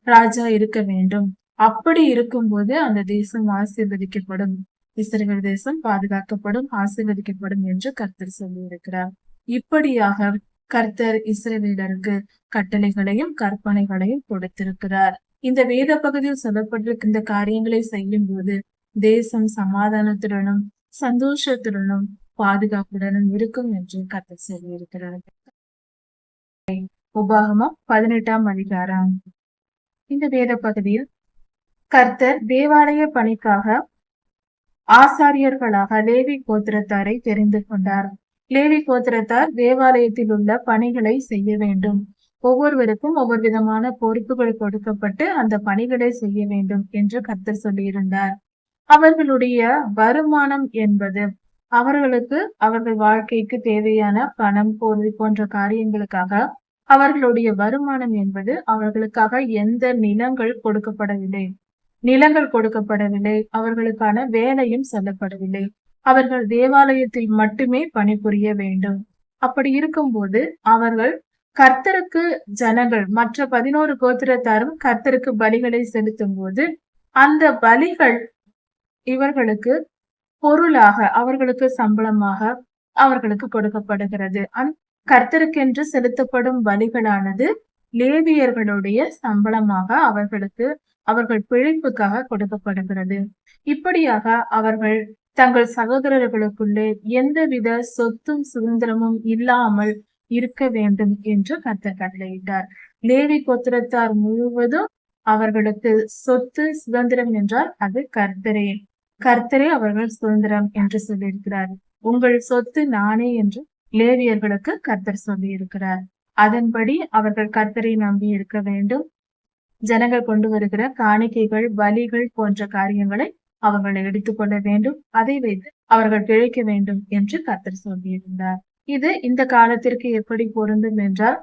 ராஜா இருக்க வேண்டும். அப்படி இருக்கும்போது அந்த தேசம் ஆசீர்வதிக்கப்படும், இஸ்ரவேல் தேசம் பாதுகாக்கப்படும், ஆசீர்வதிக்கப்படும் என்று கர்த்தர் சொல்லி இருக்கிறார். இப்படியாக கர்த்தர் இஸ்ரவேலருக்கு கட்டளைகளையும் கற்பனைகளையும் கொடுத்திருக்கிறார். இந்த வேத பகுதியில் சொல்லப்பட்டிருக்கிற இந்த காரியங்களை செய்யும் போது தேசம் சமாதானத்துடனும் சந்தோஷத்துடனும் பாதுகாப்புடனும் இருக்கும் என்று கர்த்தர் சொல்லி இருக்கிறார். உபாகமம் 18ஆம் அதிகாரம். இந்த வேத பகுதியில் கர்த்தர் தேவாலய பணிக்காக ஆசாரியர்களாக லேவி கோத்திரத்தாரை தெரிந்து கொண்டார். லேவி கோத்திரத்தார் தேவாலயத்தில் உள்ள பணிகளை செய்ய வேண்டும். ஒவ்வொருவருக்கும் ஒவ்வொரு விதமான பொறுப்புகள் கொடுக்கப்பட்டு அந்த பணிகளை செய்ய வேண்டும் என்று கர்த்தர் சொல்லியிருந்தார். அவர்களுடைய வருமானம் என்பது அவர்களுக்கு அவர்கள் வாழ்க்கைக்கு தேவையான பணம், பொருள் போன்ற காரியங்களுக்காக அவர்களுடைய வருமானம் என்பது அவர்களுக்காக எந்த நிலங்கள் கொடுக்கப்படவில்லை, அவர்களுக்கான வேலையும் சொல்லப்படவில்லை. அவர்கள் தேவாலயத்தில் மட்டுமே பணிபுரிய வேண்டும். அப்படி இருக்கும்போது அவர்கள் கர்த்தருக்கு ஜனங்கள் மற்ற 11 கோத்திரத்தாரும் கர்த்தருக்கு பலிகளை செலுத்தும் போது அந்த பலிகள் இவர்களுக்கு பொருளாக, அவர்களுக்கு சம்பளமாக அவர்களுக்கு கொடுக்கப்படுகிறது. கர்த்தருக்கென்று செலுத்தப்படும் பலிகளானது லேவியர்களுடைய சம்பளமாக அவர்கள் பிழைப்புக்காக கொடுக்கப்படுகிறது. இப்படியாக அவர்கள் தங்கள் சகோதரர்களுக்குள்ளே எந்தவித சொத்தும் சுதந்திரமும் இல்லாமல் இருக்க வேண்டும் என்று கர்த்தர் கட்டளையிட்டார். லேவி கோத்திரத்தார் முழுவதும் அவர்களுக்கு சொத்து சுதந்திரம் என்றால் அது கர்த்தரே அவர்கள் சுதந்திரம் என்று சொல்லியிருக்கிறார். உங்கள் சொத்து நானே என்று லேவியர்களுக்கு கர்த்தர் சொல்லி இருக்கிறார். அதன்படி அவர்கள் கர்த்தரை நம்பி இருக்க வேண்டும். ஜனங்கள் கொண்டு வருகிற காணிக்கைகள், பலிகள் போன்ற காரியங்களை அவர்கள் எடுத்துக்கொள்ள வேண்டும். அதை வைத்து அவர்கள் பிழைக்க வேண்டும் என்று கர்த்தர் சொல்லியிருந்தார். இது இந்த காலத்திற்கு எப்படி பொருந்தும் என்றால்,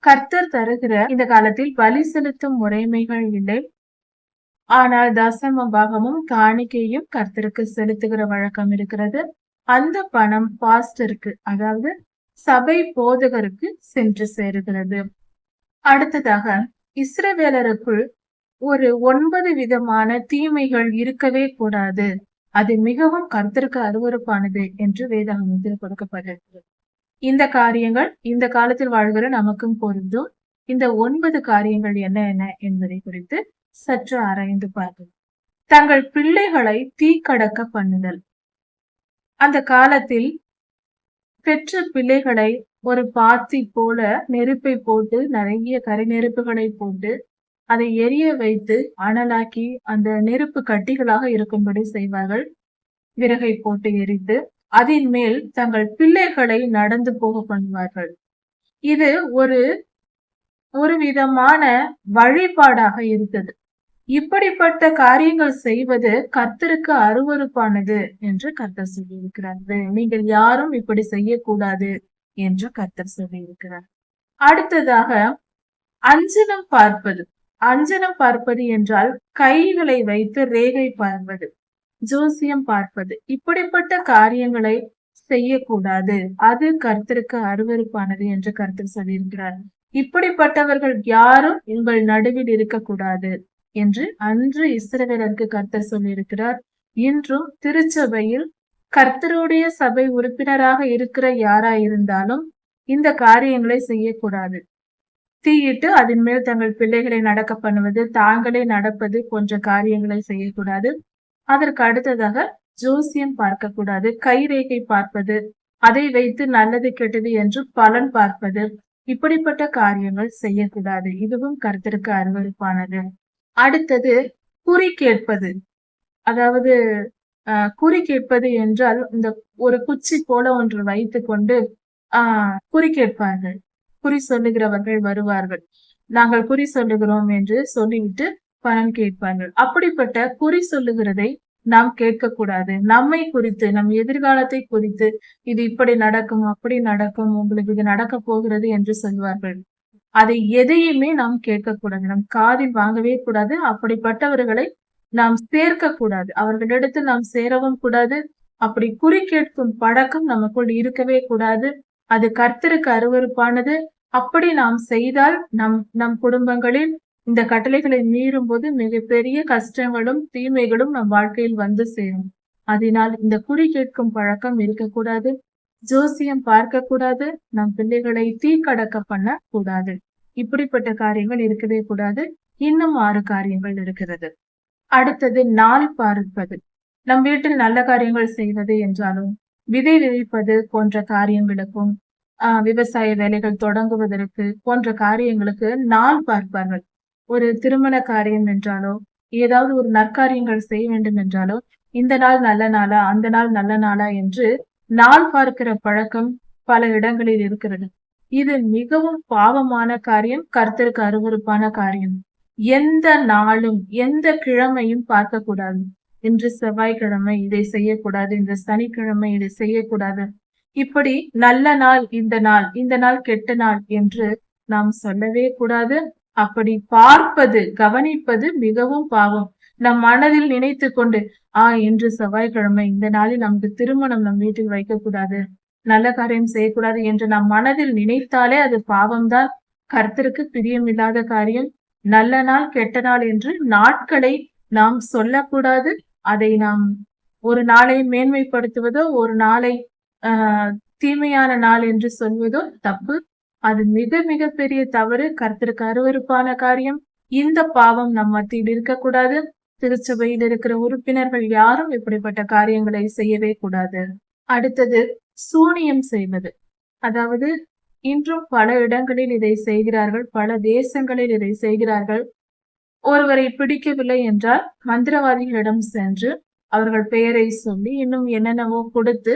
கர்த்தர் தருகிற இந்த காலத்தில் பலி செலுத்தும் முறைமைகள் இல்லை. ஆனால் தசம பாகமும் காணிக்கையும் கர்த்தருக்கு செலுத்துகிற வழக்கம் இருக்கிறது. அந்த பணம் பாஸ்டருக்கு, அதாவது சபை போதகருக்கு சென்று சேருகிறது. அடுத்ததாக, இஸ்ரவேலருக்குள் ஒரு 9 விதமான தீமைகள் இருக்கவே கூடாது, அது மிகவும் கர்த்தருக்கு அருவருப்பானது என்று வேதாகமத்தில் கொடுக்கப்பட்டிருக்கிறது. இந்த காரியங்கள் இந்த காலத்தில் வாழ்கிற நமக்கும் பொருந்தும். இந்த 9 காரியங்கள் என்ன என்ன என்பதை குறித்து சற்று ஆராய்ந்து பார்க்கலாம். தங்கள் பிள்ளைகளை தீக்கடக்க பண்ணுதல். அந்த காலத்தில் பெற்ற பிள்ளைகளை ஒரு பாத்தி போல நெருப்பை போட்டு, நிறைய கரி நெருப்புகளை போட்டு அதை எரிய வைத்து அனலாக்கி அந்த நெருப்பு கட்டிகளாக இருக்கும்படி செய்வார்கள். விறகை போட்டு எரித்து அதன் மேல் தங்கள் பிள்ளைகளை நடந்து போக பண்ணுவார்கள். இது ஒரு விதமான வழிபாடாக இருந்தது. இப்படிப்பட்ட காரியங்கள் செய்வது கர்த்தருக்கு அருவருப்பானது என்று கர்த்தர் சொல்லி இருக்கிறார். நீங்கள் யாரும் இப்படி செய்யக்கூடாது என்று கர்த்தர் சொல்லி இருக்கிறார். அடுத்ததாக, அஞ்சனம் பார்ப்பது. அஞ்சனம் பார்ப்பது என்றால் கைகளை வைத்து ரேகை பார்ப்பது, ஜோசியம் பார்ப்பது. இப்படிப்பட்ட காரியங்களை செய்யக்கூடாது, அது கர்த்தருக்கு அருவருப்பானது என்று கர்த்தர் சொல்லியிருக்கிறார். இப்படிப்பட்டவர்கள் யாரும் உங்கள் நடுவில் இருக்கக்கூடாது என்று அன்று இஸ்ரவேலருக்கு கர்த்தர் சொல்லியிருக்கிறார். இன்றும் திருச்சபையில் கர்த்தருடைய சபை உறுப்பினராக இருக்கிற யாராயிருந்தாலும் இந்த காரியங்களை செய்யக்கூடாது. தீயிட்டு அதன் மேல் தங்கள் பிள்ளைகளை நடக்க பண்ணுவது, தாங்களே நடப்பது போன்ற காரியங்களை செய்யக்கூடாது. அதற்கு அடுத்ததாக, ஜோசியம் பார்க்க கூடாது, கைரேகை பார்ப்பது, அதை வைத்து நல்லது கெட்டது என்று பலன் பார்ப்பது, இப்படிப்பட்ட காரியங்கள் செய்யக்கூடாது. இதுவும் கர்த்தருக்கு அருவருப்பானது. அடுத்தது, குறி கேட்பது. அதாவது குறி கேட்பது என்றால் இந்த ஒரு குச்சி போல ஒன்று வைத்து கொண்டு குறி கேட்பார்கள். குறி சொல்லுகிறவர்கள் வருவார்கள். நாங்கள் குறி சொல்லுகிறோம் என்று சொல்லிவிட்டு பணம் கேட்பார்கள். அப்படிப்பட்ட குறி சொல்லுகிறதை நாம் கேட்கக்கூடாது. நம்மை குறித்து, நம் எதிர்காலத்தை குறித்து, இது இப்படி நடக்கும், அப்படி நடக்கும், உங்களுக்கு இது நடக்க போகிறது என்று சொல்வார்கள். அதை எதையுமே நாம் கேட்கக்கூடாது, நம் காதில் வாங்கவே கூடாது. அப்படிப்பட்டவர்களை நாம் சேர்க்க கூடாது, அவர்களிடத்தில் நாம் சேரவும் கூடாது. அப்படி குறி கேட்கும் பழக்கம் நமக்குள் இருக்கவே கூடாது. அது கர்த்தருக்கு அருவருப்பானது. அப்படி நாம் செய்தால் நம் குடும்பங்களில் இந்த கட்டளைகளை மீறும் போது மிகப்பெரிய கஷ்டங்களும் தீமைகளும் நம் வாழ்க்கையில் வந்து சேரும். அதனால் இந்த குறி கேட்கும் பழக்கம் இருக்கக்கூடாது. ஜோசியம் பார்க்க கூடாது. நம் பிள்ளைகளை தீக்கடக்க பண்ண கூடாது. இப்படிப்பட்ட காரியங்கள் இருக்கவே கூடாது. இன்னும் 6 காரியங்கள் இருக்கிறது. அடுத்தது, நாள் பார்ப்பது. நம் வீட்டில் நல்ல காரியங்கள் செய்வது என்றாலும், விதை விதைப்பது போன்ற காரியங்களுக்கும், விவசாய வேலைகள் தொடங்குவதற்கு போன்ற காரியங்களுக்கு நாள் பார்ப்பார்கள். ஒரு திருமண காரியம் என்றாலோ, ஏதாவது ஒரு நற்காரியங்கள் செய்ய வேண்டும் என்றாலோ, இந்த நாள் நல்ல நாளா, அந்த நாள் நல்ல நாளா என்று நாள் பார்க்கிற பழக்கம் பல இடங்களில் இருக்கிறது. இது மிகவும் பாவமான காரியம், கர்த்தருக்கு அருவருப்பான காரியம். எந்த நாளும் எந்த கிழமையும் பார்க்க கூடாது. இன்று செவ்வாய்க்கிழமை இதை செய்யக்கூடாது, இந்த சனிக்கிழமை இதை செய்யக்கூடாது, இப்படி நல்ல நாள் இந்த நாள் கெட்ட நாள் என்று நாம் சொல்லவே கூடாது. அப்படி பார்ப்பது, கவனிப்பது மிகவும் பாவம். நம் மனதில் நினைத்து கொண்டு இன்று செவ்வாய்க்கிழமை, இந்த நாளில் நமக்கு திருமணம் நம் வீட்டில் வைக்கக்கூடாது, நல்ல காரியம் செய்யக்கூடாது என்று நம் மனதில் நினைத்தாலே அது பாவம்தான், கர்த்தருக்கு பிரியமில்லாத காரியம். நல்ல நாள் கெட்ட நாள் என்று நாட்களை நாம் சொல்லக்கூடாது. அதை நாம் ஒரு நாளை மேன்மைப்படுத்துவதோ, ஒரு நாளை தீமையான நாள் என்று சொல்வதோ தப்பு. அது மிக மிக பெரிய தவறு, கர்த்தருக்கு அருவருப்பான காரியம். இந்த பாவம் நம் மத்தியில் இருக்கக்கூடாது. திருச்சபையில் இருக்கிற உறுப்பினர்கள் யாரும் இப்படிப்பட்ட காரியங்களை செய்யவே கூடாது. அடுத்தது சூனியம் செய்வது. அதாவது இன்றும் பல இடங்களில் இதை செய்கிறார்கள், பல தேசங்களில் இதை செய்கிறார்கள். ஒருவரை பிடிக்கவில்லை என்றால் மந்திரவாதிகளிடம் சென்று அவர்கள் பெயரை சொல்லி இன்னும் என்னென்னவோ கொடுத்து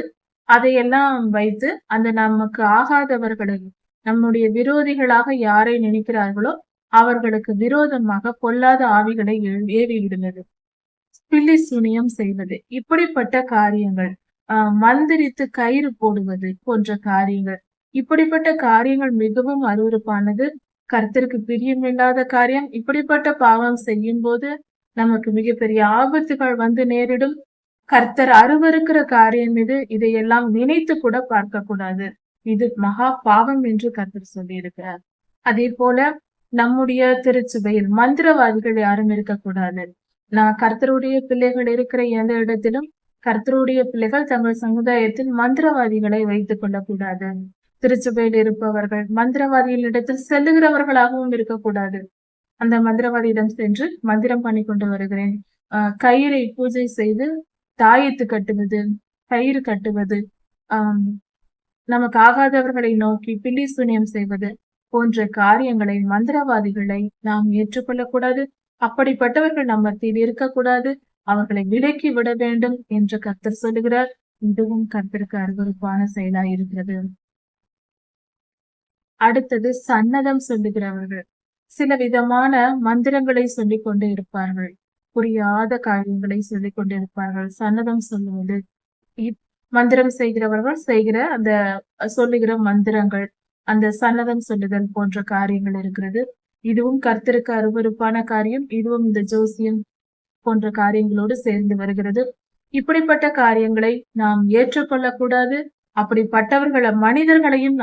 அதையெல்லாம் வைத்து அந்த நமக்கு ஆகாதவர்களை, நம்முடைய விரோதிகளாக யாரை நினைக்கிறார்களோ அவர்களுக்கு விரோதமாக பொல்லாத ஆவிகளை ஏவி விடுவது, பில்லி சூனியம் செய்வது, இப்படிப்பட்ட காரியங்கள், மந்திரித்து கயிறு போடுவது போன்ற காரியங்கள், இப்படிப்பட்ட காரியங்கள் மிகவும் அருவருப்பானது, கர்த்தருக்கு பிரியமில்லாத காரியம். இப்படிப்பட்ட பாவம் செய்யும் போது நமக்கு மிகப்பெரிய ஆபத்துகள் வந்து நேரிடும். கர்த்தர் அருவருக்கிற காரியம் இது. இதையெல்லாம் நினைத்து கூட பார்க்க கூடாது. இது மகா பாவம் என்று கர்த்தர் சொல்லியிருக்கிறார். அதே போல நம்முடைய திருச்சபையில் மந்திரவாதிகள் யாரும் இருக்கக்கூடாது. கர்த்தருடைய பிள்ளைகள் இருக்கிற எந்த இடத்திலும் கர்த்தருடைய பிள்ளைகள் தங்கள் சமுதாயத்தில் மந்திரவாதிகளை வைத்துக் கொள்ளக்கூடாது. திருச்சபையில் இருப்பவர்கள் மந்திரவாதிகளிடத்தில் செல்லுகிறவர்களாகவும் இருக்கக்கூடாது. அந்த மந்திரவாதியிடம் சென்று மந்திரம் பண்ணி கொண்டு வருகிறேன், கயிறை பூஜை செய்து தாயத்து கட்டுவது, கயிறு கட்டுவது, நமக்கு ஆகாதவர்களை நோக்கி பில்லி சூனியம் செய்வது போன்ற காரியங்களை, மந்திரவாதிகளை நாம் ஏற்றுக்கொள்ளக்கூடாது. அப்படிப்பட்டவர்கள் நம் மத்தியில் இருக்கக்கூடாது. அவர்களை விலக்கி விட வேண்டும் என்று கர்த்தர் சொல்லுகிறார். இதுவும் கர்த்தருக்கு அருவருப்பான செயலாய் இருக்கிறது. அடுத்தது சன்னதம் சொல்லுகிறவர்கள். சில விதமான மந்திரங்களை சொல்லிக் கொண்டு இருப்பார்கள், புரியாத காரியங்களை சொல்லிக் கொண்டிருப்பார்கள். சன்னதம் சொல்லுவது, மந்திரம் செய்கிறவர்கள் செய்கிற அந்த சொல்லுகிற மந்திரங்கள், அந்த சன்னதம் சொல்லுதல் போன்ற காரியங்கள் இருக்கிறது. இதுவும் கர்த்தருக்கு அருவருப்பான காரியம். இதுவும் இந்த ஜோசியம் போன்ற காரியங்களோடு சேர்ந்து வருகிறது. இப்படிப்பட்ட காரியங்களை நாம் ஏற்றுக்கொள்ளக்கூடாது. அப்படிப்பட்டவர்களை, மனிதர்களையும்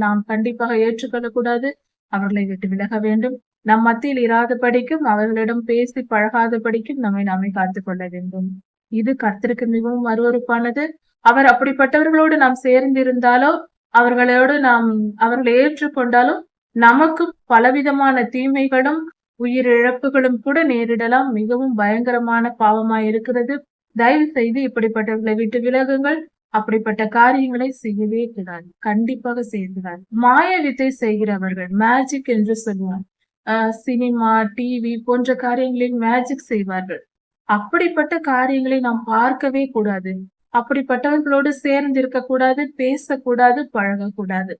நாம் கண்டிப்பாக ஏற்றுக்கொள்ளக்கூடாது. அவர்களை விட்டு விலக வேண்டும். நம் மத்தியில் இராதபடிக்கும், அவர்களிடம் பேசி பழகாதபடிக்கும் நாமே காத்துக் கொள்ள வேண்டும். இது கர்த்தருக்கு மிகவும் அருவருப்பானது. அவர் அப்படிப்பட்டவர்களோடு நாம் சேர்ந்திருந்தாலோ, அவர்களை ஏற்றுக்கொண்டாலோ நமக்கு பலவிதமான தீமைகளும் உயிரிழப்புகளும் கூட நேரிடலாம். மிகவும் பயங்கரமான பாவமாய் இருக்கிறது. தயவு செய்து இப்படிப்பட்டவர்களை விட்டு விலகுங்கள். அப்படிப்பட்ட காரியங்களை செய்யவே கூடாது, கண்டிப்பாக செய்யக்கூடாது. மாய வித்தை செய்கிறவர்கள், மேஜிக் என்று சொல்லுவாங்க, சினிமா, டிவி போன்ற காரியங்களில் மேஜிக் செய்வார்கள். அப்படிப்பட்ட காரியங்களை நாம் பார்க்கவே கூடாது. அப்படிப்பட்டவர்களோடு சேர்ந்து இருக்கக்கூடாது, பேசக்கூடாது, பழகக்கூடாது.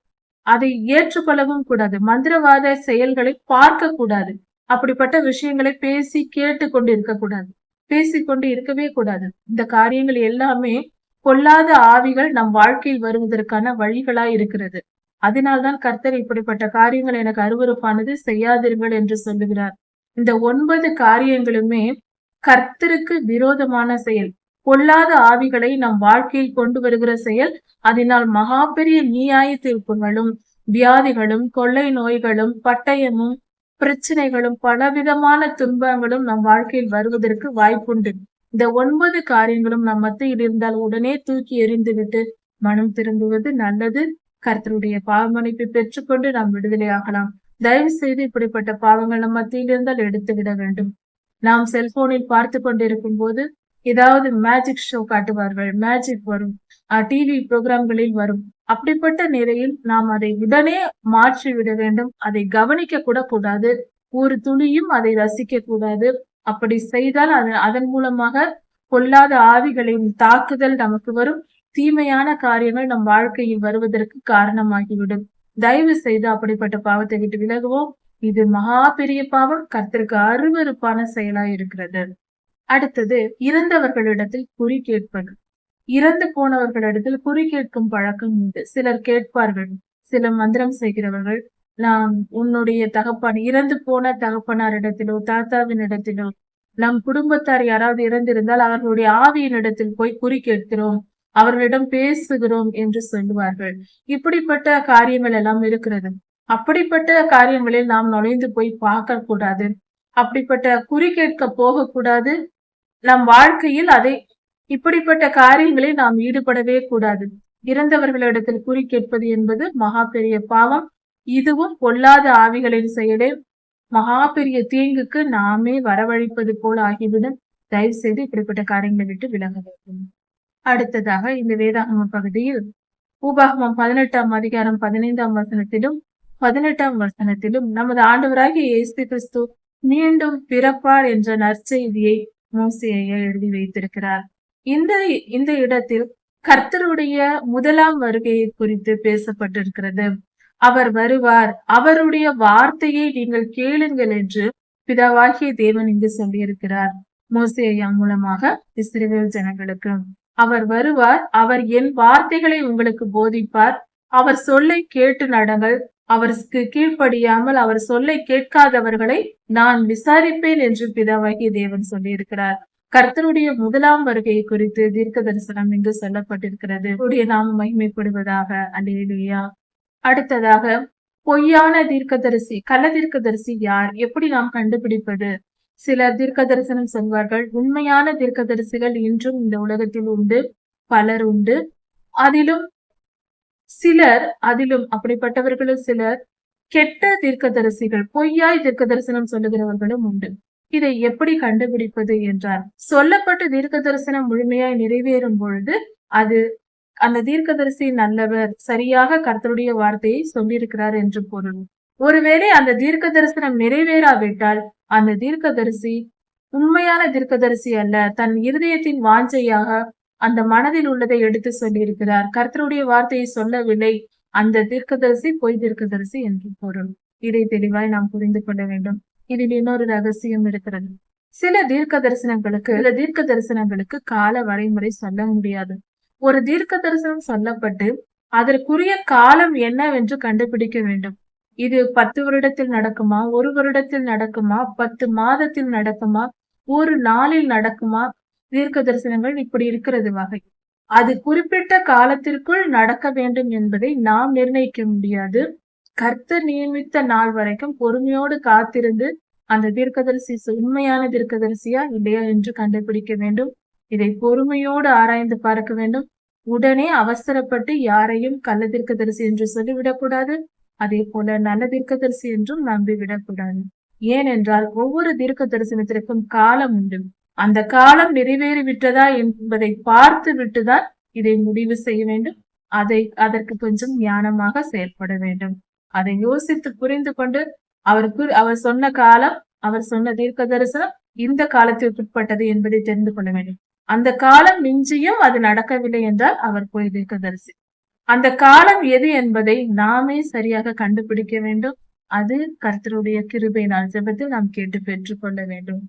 அதை ஏற்றுக்கொள்ளவும் கூடாது. மந்திரவாத செயல்களை பார்க்க கூடாது. அப்படிப்பட்ட விஷயங்களை பேசி கேட்டு கொண்டு இருக்கக்கூடாது, பேசிக்கொண்டு இருக்கவே கூடாது. இந்த காரியங்கள் எல்லாமே பொல்லாத ஆவிகள் நம் வாழ்க்கையில் வருவதற்கான வழிகளாய் இருக்கிறது. அதனால்தான் கர்த்தர் இப்படிப்பட்ட காரியங்கள் எனக்கு அருவருப்பானது, செய்யாதீர்கள் என்று சொல்லுகிறார். இந்த 9 காரியங்களுமே கர்த்தருக்கு விரோதமான செயல், பொல்லாத ஆவிகளை நம் வாழ்க்கையில் கொண்டு வருகிற செயல். அதனால் மகா பெரிய நியாய தீர்ப்புகளும், வியாதிகளும், கொள்ளை நோய்களும், பட்டயமும், பிரச்சனைகளும், பலவிதமான துன்பங்களும் நம் வாழ்க்கையில் வருவதற்கு வாய்ப்புண்டு. இந்த 9 காரியங்களும் நம் மத்தியில் இருந்தால் உடனே தூக்கி எறிந்துவிட்டு மனம் திரும்புவது நல்லது. கர்த்தருடைய பாவமன்னிப்பை பெற்றுக்கொண்டு நாம் விடுதலை ஆகலாம். தயவு செய்து இப்படிப்பட்ட பாவங்கள் நம் மத்தியில் இருந்தால் எடுத்து விட வேண்டும். நாம் செல்போனில் பார்த்து கொண்டிருக்கும் போது ஏதாவது மேஜிக் ஷோ காட்டுவார்கள், மேஜிக் வரும், டிவி ப்ரோக்ராம்களில் வரும். அப்படிப்பட்ட நிலையில் நாம் அதை உடனே மாற்றி விட வேண்டும். அதை கவனிக்க கூட கூடாது, ஒரு துளியும் அதை ரசிக்க கூடாது. அப்படி செய்தால் அதன் மூலமாக பொல்லாத ஆவிகளின் தாக்குதல் நமக்கு வரும். தீமையான காரியங்கள் நம் வாழ்க்கையில் வருவதற்கு காரணமாகிவிடும். தயவு செய்து அப்படிப்பட்ட பாவத்தை விட்டு விலகுவோம். இது மகா பெரிய பாவம், கர்த்தருக்கு அருவருப்பான செயலாய் இருக்கிறது. அடுத்தது இறந்தவர்களிடத்தில் குறி கேட்பது. இறந்து போனவர்களிடத்தில் குறி கேட்கும் பழக்கம் உண்டு. சிலர் கேட்பார்கள், சில மந்திரம் செய்கிறவர்கள், நாம் உன்னுடைய இறந்து போன தகப்பனாரிடத்திலோ, தாத்தாவின் இடத்திலோ, நம் குடும்பத்தார் யாராவது இறந்திருந்தால் அவர்களுடைய ஆவியின் இடத்தில் போய் குறி கேட்கிறோம், அவர்களிடம் பேசுகிறோம் என்று சொல்லுவார்கள். இப்படிப்பட்ட காரியங்கள் எல்லாம் இருக்கிறது. அப்படிப்பட்ட காரியங்களில் நாம் நுழைந்து போய் பார்க்க கூடாது. அப்படிப்பட்ட குறி கேட்க போகக்கூடாது. நம் வாழ்க்கையில் இப்படிப்பட்ட காரியங்களில் நாம் ஈடுபடவே கூடாது. இறந்தவர்களிடத்தில் குறி கேட்பது என்பது மகா பெரிய பாவம். இதுவும் பொல்லாத ஆவிகளின் செயலே, மகா பெரிய தீங்குக்கு நாமே வரவழைப்பது போல் ஆகிவிடும். தயவு செய்து இப்படிப்பட்ட காரியங்களை விட்டு விலக வேண்டும். அடுத்ததாக இந்த வேதாகம பகுதியில் உபாகமம் 18ஆம் அதிகாரம் 15ஆம் வசனத்திலும் 18ஆம் வசனத்திலும் நமது ஆண்டவராகிய இயேசு கிறிஸ்து மீண்டும் பிறப்பார் என்ற நற்செய்தியை மோசேயா எழுதி வைத்திருக்கிறார். இந்த இடத்தில் கர்த்தருடைய முதலாம் வருகையை குறித்து பேசப்பட்டிருக்கிறது. அவர் வருவார், அவருடைய வார்த்தையை நீங்கள் கேளுங்கள் என்று பிதாவாகிய தேவன் இங்கு சொல்லியிருக்கிறார் மோசேயா மூலமாக இஸ்ரவேல் ஜனங்களுக்கு. அவர் வருவார், அவர் என் வார்த்தைகளை உங்களுக்கு போதிப்பார், அவர் சொல்லை கேட்டு நடங்கள், அவருக்கு கீழ்ப்படியாமல் அவர் சொல்லை கேட்காதவர்களை நான் விசாரிப்பேன் என்று பிதாவாகிய தேவன் சொல்லியிருக்கிறார். கர்த்தருடைய முதலாம் வருகை குறித்து தீர்க்க தரிசனம் இங்கு சொல்லப்பட்டிருக்கிறது. நாம மகிமைப்படுவதாக. அல்லேலூயா. அடுத்ததாக பொய்யான தீர்க்கதரிசி, கள்ள தீர்க்கதரிசி யார், எப்படி நாம் கண்டுபிடிப்பது? சிலர் தீர்க்க தரிசனம் சொல்வார்கள். உண்மையான தீர்க்கதரிசிகள் இன்றும் இந்த உலகத்தில் உண்டு, பலர் உண்டு. அதிலும் அப்படிப்பட்டவர்களும் சிலர் கெட்ட தீர்க்கதரிசிகள், பொய்யாய் தீர்க்க தரிசனம் சொல்லுகிறவர்களும் உண்டு. இதை எப்படி கண்டுபிடிப்பது என்றால், சொல்லப்பட்ட தீர்க்க தரிசனம் முழுமையாய் நிறைவேறும் பொழுது அது அந்த தீர்க்கதரிசி நல்லவர், சரியாக கர்த்தருடைய வார்த்தையை சொல்லியிருக்கிறார் என்று பொருள். ஒருவேளை அந்த தீர்க்க தரிசனம் நிறைவேறாவிட்டால் அந்த தீர்க்கதரிசி உண்மையான தீர்க்கதரிசி அல்ல, தன் இருதயத்தின் வாஞ்சையாக அந்த மனதில் உள்ளதை எடுத்து சொல்லியிருக்கிறார், கர்த்தருடைய வார்த்தையை சொல்லவில்லை, அந்த தீர்க்கதரிசி பொய் தீர்க்கதரிசி என்று பொருள். இதை தெளிவாய் நாம் புரிந்து கொள்ள வேண்டும். இதில் இன்னொரு ரகசியம் இருக்கிறது. சில தீர்க்க தரிசனங்களுக்கு கால வரைமுறை சொல்ல முடியாது. ஒரு தீர்க்க தரிசனம் சொல்லப்பட்டு அதற்குரிய காலம் என்னவென்று கண்டுபிடிக்க வேண்டும். இது 10 வருடத்தில் நடக்குமா, 1 வருடத்தில் நடக்குமா, 10 மாதத்தில் நடக்குமா, ஒரு நாளில் நடக்குமா? தீர்க்க தரிசனங்கள் இப்படி இருக்கிறது வகை. அது குறிப்பிட்ட காலத்திற்குள் நடக்க வேண்டும் என்பதை நாம் நிர்ணயிக்க முடியாது. கர்த்தர் நியமித்த நாள் வரைக்கும் பொறுமையோடு காத்திருந்து அந்த தீர்க்கதரிசி உண்மையான தீர்க்கதரிசியா இல்லையா என்று கண்டுபிடிக்க வேண்டும். இதை பொறுமையோடு ஆராய்ந்து பார்க்க வேண்டும். உடனே அவசரப்பட்டு யாரையும் கள்ள தீர்க்கதரிசி என்று சொல்லிவிடக்கூடாது. அதே போல நல்ல தீர்க்கதரிசி என்றும் நம்பிவிடக்கூடாது. ஏனென்றால் ஒவ்வொரு தீர்க்க தரிசனத்திற்கும் காலம் உண்டு. அந்த காலம் நிறைவேறிவிட்டதா என்பதை பார்த்து விட்டுதான் இதை முடிவு செய்ய வேண்டும். அதற்கு கொஞ்சம் ஞானமாக செயல்பட வேண்டும். அதை யோசித்து புரிந்து கொண்டு அவர் சொன்ன காலம், அவர் சொன்ன தீர்க்க தரிசனம் இந்த காலத்திற்கு உட்பட்டது என்பதை தெரிந்து கொள்ள வேண்டும். அந்த காலம் மிஞ்சியும் அது நடக்கவில்லை என்றால் அவர் போய் தீர்க்கதரிசி. அந்த காலம் எது என்பதை நாமே சரியாக கண்டுபிடிக்க வேண்டும். அது கர்த்தருடைய கிருபையினால் ஜெபத்தில் நாம் கேட்டு பெற்றுக் கொள்ள வேண்டும்.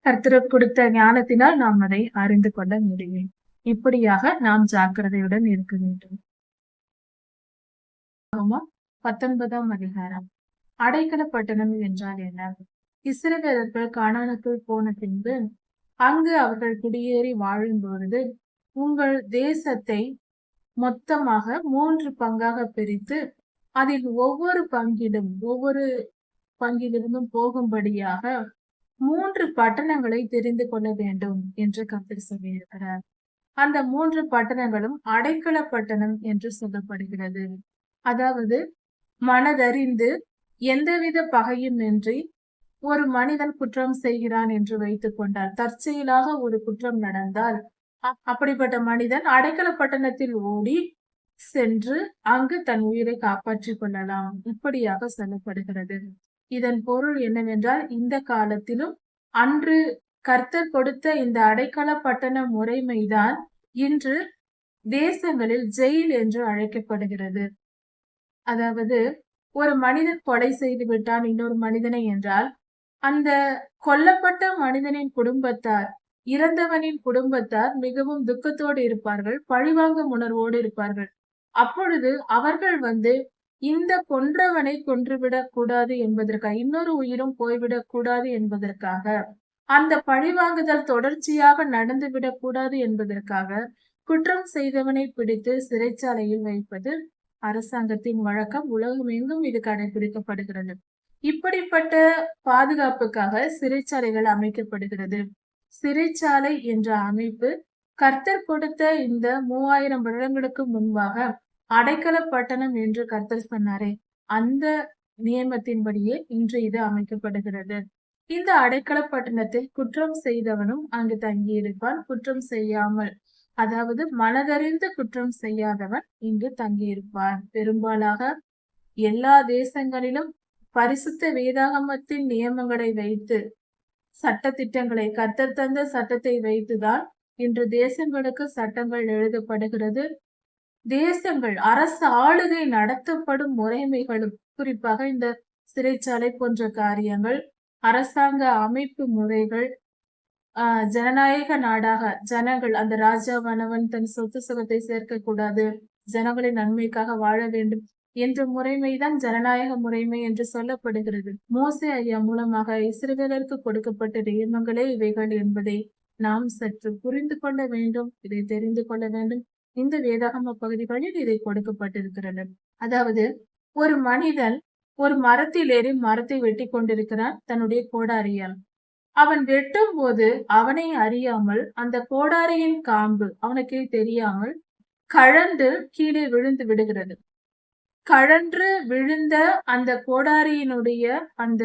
கர்த்தர் கொடுத்த ஞானத்தினால் நாம் அதை அறிந்து கொள்ள முடியும். இப்படியாக நாம் ஜாக்கிரதையுடன் இருக்க வேண்டும். 19ஆம் அதிகாரம். அடைக்கல பட்டணம் என்றால் என்ன? இஸ்ரவேலர்கள் கானானுக்குள் போன பின்பு அங்கு அவர்கள் குடியேறி வாழும் பொழுது உங்கள் தேசத்தை மொத்தமாக 3 பங்காக பிரித்து அதில் ஒவ்வொரு பங்கிலிருந்தும் போகும்படியாக 3 பட்டணங்களை தெரிந்து கொள்ள வேண்டும் என்று கர்த்தர் சொல்லியிருக்கிறார். அந்த 3 பட்டணங்களும் அடைக்கல பட்டணம் என்று சொல்லப்படுகிறது. அதாவது மனதறிந்து எந்தவித பகையும் இன்றி ஒரு மனிதன் குற்றம் செய்கிறான் என்று வைத்துக் கொண்டால், தற்செயலாக ஒரு குற்றம் நடந்தால் அப்படிப்பட்ட மனிதன் அடைக்கல பட்டணத்தில் ஓடி சென்று அங்கு தன் உயிரை காப்பாற்றிக் கொள்ளலாம். இப்படியாக சொல்லப்படுகிறது. இதன் பொருள் என்னவென்றால், இந்த காலத்திலும் அன்று கர்த்தர் கொடுத்த இந்த அடைக்கல பட்டண முறைமைதான் இன்று தேசங்களில் ஜெயில் என்று அழைக்கப்படுகிறது. அதாவது ஒரு மனிதன் கொலை செய்து விட்டான் இன்னொரு மனிதனை என்றால், அந்த கொல்லப்பட்ட மனிதனின் குடும்பத்தார், இறந்தவனின் குடும்பத்தார் மிகவும் துக்கத்தோடு இருப்பார்கள், பழிவாங்கும் உணர்வோடு இருப்பார்கள். அப்பொழுது அவர்கள் இந்த கொன்றவனை கொன்றுவிடக் கூடாது என்பதற்காக, இன்னொரு உயிரும் போய்விடக் கூடாது என்பதற்காக, அந்த பழிவாங்குதல் தொடர்ச்சியாக நடந்துவிடக் கூடாது என்பதற்காக குற்றம் செய்தவனை பிடித்து சிறைச்சாலையில் வைப்பது அரசாங்கத்தின் வழக்கம். உலகம் எங்கும் இது கடைபிடிக்கப்படுகிறது. இப்படிப்பட்ட பாதுகாப்புக்காக சிறைச்சாலைகள் அமைக்கப்படுகிறது. சிறைச்சாலை என்ற அமைப்பு கர்த்தர் கொடுத்த இந்த 3000 வருடங்களுக்கு முன்பாக அடைக்கல பட்டணம் என்று கர்த்தர் சொன்னாரே, அந்த நியமத்தின்படியே இன்று இது அமைக்கப்படுகிறது. இந்த அடைக்கல பட்டணத்தில் குற்றம் செய்தவனும் அங்கு தங்கியிருப்பான். குற்றம் செய்யாமல், அதாவது மனதறிந்து குற்றம் செய்யாதவன் இங்கு தங்கியிருப்பான். பெரும்பாலாக எல்லா தேசங்களிலும் பரிசுத்த வேதாகமத்தின் நியமங்களை வைத்து, சட்ட திட்டங்களை, கர்த்தர் தந்த சட்டத்தை வைத்துதான் இன்று தேசங்களுக்கு சட்டங்கள் எழுதப்படுகிறது. தேசங்கள் அரசு ஆளுகை நடத்தப்படும் முறைமைகளும், குறிப்பாக இந்த சிறைச்சாலை போன்ற காரியங்கள், அரசாங்க அமைப்பு முறைகள், ஜனநாயக நாடாக ஜனங்கள், அந்த ராஜாவானவன் தன் சொத்து சுகத்தை சேர்க்க கூடாது, ஜனங்களின் நன்மைக்காக வாழ வேண்டும் என்ற முறைமைதான் ஜனநாயக முறைமை என்று சொல்லப்படுகிறது. மோசே ஐயா மூலமாக இஸ்ரவேலருக்கு கொடுக்கப்பட்ட நியமங்களே இவைகள் என்பதை நாம் சற்று புரிந்து கொள்ள வேண்டும். இதை தெரிந்து கொள்ள வேண்டும். இந்த வேதாகம பகுதிகளில் இதை கொடுக்கப்பட்டிருக்கிறது. அதாவது ஒரு மனிதன் ஒரு மரத்தில் ஏறி மரத்தை வெட்டி கொண்டிருக்கிறான் தன்னுடைய கோடாரியால். அவன் வெட்டும் போது அவனை அறியாமல் அந்த கோடாரியின் காம்பு அவனுக்கு தெரியாமல் கழன்று கீழே விழுந்து விடுகிறது. கழன்று விழுந்த அந்த கோடாரியினுடைய அந்த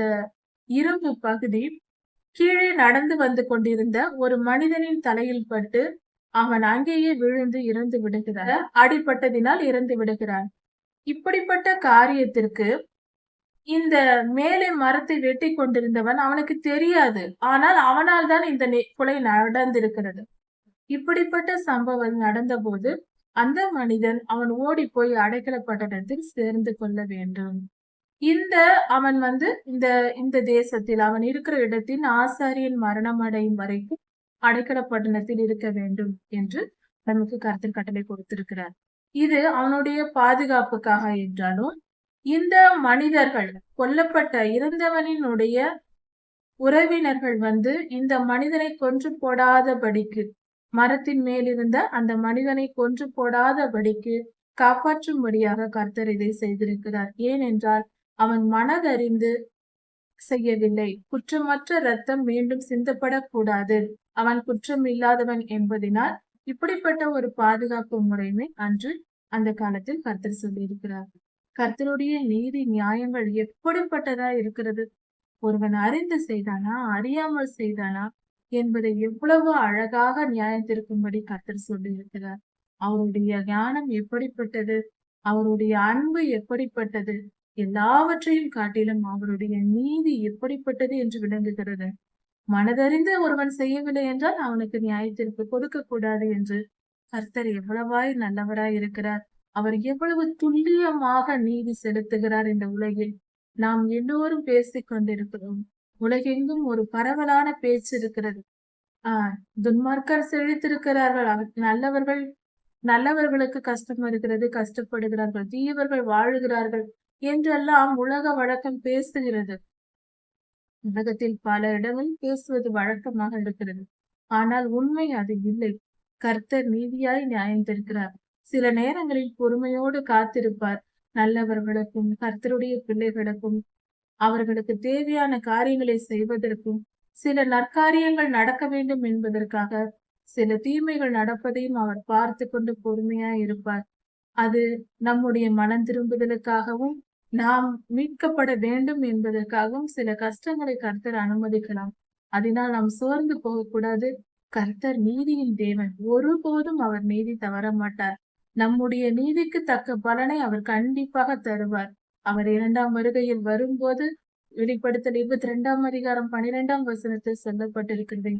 இரும்பு பகுதி கீழே நடந்து வந்து கொண்டிருந்த ஒரு மனிதனின் தலையில் பட்டு அவன் அங்கேயே விழுந்து இறந்து விடுகிறார். அடிபட்டதினால் இறந்து விடுகிறான். இப்படிப்பட்ட காரியத்திற்கு இந்த மேலே மரத்தை வெட்டி கொண்டிருந்தவன் அவனுக்கு தெரியாது. ஆனால் அவனால் தான் இந்த கொலை நடந்திருக்கிறது. இப்படிப்பட்ட சம்பவம் நடந்த போது அந்த மனிதன் அவன் ஓடி போய் அடைக்கல பட்டணத்தில் சேர்ந்து கொள்ள வேண்டும். அவன் இந்த தேசத்தில் அவன் இருக்கிற இடத்தில் ஆசாரியன் மரணம் அடையும் வரைக்கும் அடைக்கல பட்டணத்தில் இருக்க வேண்டும் என்று நமக்கு கர்த்தர் கட்டளை கொடுத்திருக்கிறார். இது அவனுடைய பாதுகாப்புக்காக என்றாலும், இந்த மனிதர்கள் கொல்லப்பட்ட இறந்தவனினுடைய உறவினர்கள் இந்த மனிதனை கொன்று போடாதபடிக்கு, மரத்தின் மேல் இருந்த அந்த மனிதனை கொன்று போடாதபடிக்கு காப்பாற்றும்படியாக கர்த்தர் இதை செய்திருக்கிறார். ஏனென்றால் அவன் மனதறிந்து செய்யவில்லை. குற்றமற்ற ரத்தம் மீண்டும் சிந்தப்படக்கூடாது, அவன் குற்றம் இல்லாதவன் என்பதினால் இப்படிப்பட்ட ஒரு பாதுகாப்பு முறைமை அன்று அந்த காலத்தில் கர்த்தர் சொல்லியிருக்கிறார். கர்த்தருடைய நீதி நியாயங்கள் எப்படிப்பட்டதா இருக்கிறது. ஒருவன் அறிந்து செய்தானா அறியாமல் செய்தானா என்பதை எவ்வளவு அழகாக நியாயத்திற்கும்படி கர்த்தர் சொல்லி இருக்கிறார். அவருடைய ஞானம் எப்படிப்பட்டது, அவருடைய அன்பு எப்படிப்பட்டது, எல்லாவற்றையும் காட்டிலும் அவருடைய நீதி எப்படிப்பட்டது என்று விளங்குகிறது. மனதறிந்து ஒருவன் செய்யவில்லை என்றால் அவனுக்கு நியாயத்திற்கு கொடுக்க கூடாது என்று கர்த்தர் எவ்வளவாய் நல்லவராய் இருக்கிறார். அவர் எவ்வளவு துல்லியமாக நீதி செலுத்துகிறார். இந்த உலகில் நாம் எல்லோரும் பேசிக் கொண்டிருக்கிறோம். உலகெங்கும் ஒரு பரவலான பேச்சு இருக்கிறது. துன்மார்க்கர் செழித்திருக்கிறார்கள், நல்லவர்களுக்கு கஷ்டம் வருகிறது, கஷ்டப்படுகிறார்கள், தீயவர்கள் வாழுகிறார்கள் என்றெல்லாம் உலக வழக்கம் பேசுகிறது. உலகத்தில் பல இடங்களில் பேசுவது வழக்கமாக இருக்கிறது. ஆனால் உண்மை அது இல்லை. கர்த்தர் நீதியாய் நியாயம் தருகிறார். சில நேரங்களில் பொறுமையோடு காத்திருப்பார். நல்லவர்களுக்கும் கர்த்தருடைய பிள்ளைகளுக்கும் அவர்களுக்கு தேவையான காரியங்களை செய்வதற்கும், சில நற்காரியங்கள் நடக்க வேண்டும் என்பதற்காக சில தீமைகள் நடப்பதையும் அவர் பார்த்து கொண்டு பொறுமையாய் இருப்பார். அது நம்முடைய மனம் திரும்புதலுக்காகவும் நாம் மீட்கப்பட வேண்டும் என்பதற்காகவும் சில கஷ்டங்களை கர்த்தர் அனுமதிக்கலாம். அதனால் நாம் சோர்ந்து போகக்கூடாது. கர்த்தர் நீதியின் தேவன். ஒருபோதும் அவர் நீதி தவற மாட்டார். நம்முடைய நீதிக்கு தக்க பலனை அவர் கண்டிப்பாக தருவார். அவர் 2ஆம் வருகையில் வரும்போது வெளிப்படுத்தல் 22ஆம் அதிகாரம் 12ஆம் வசனத்தில் சொல்லப்பட்டிருக்கிறது.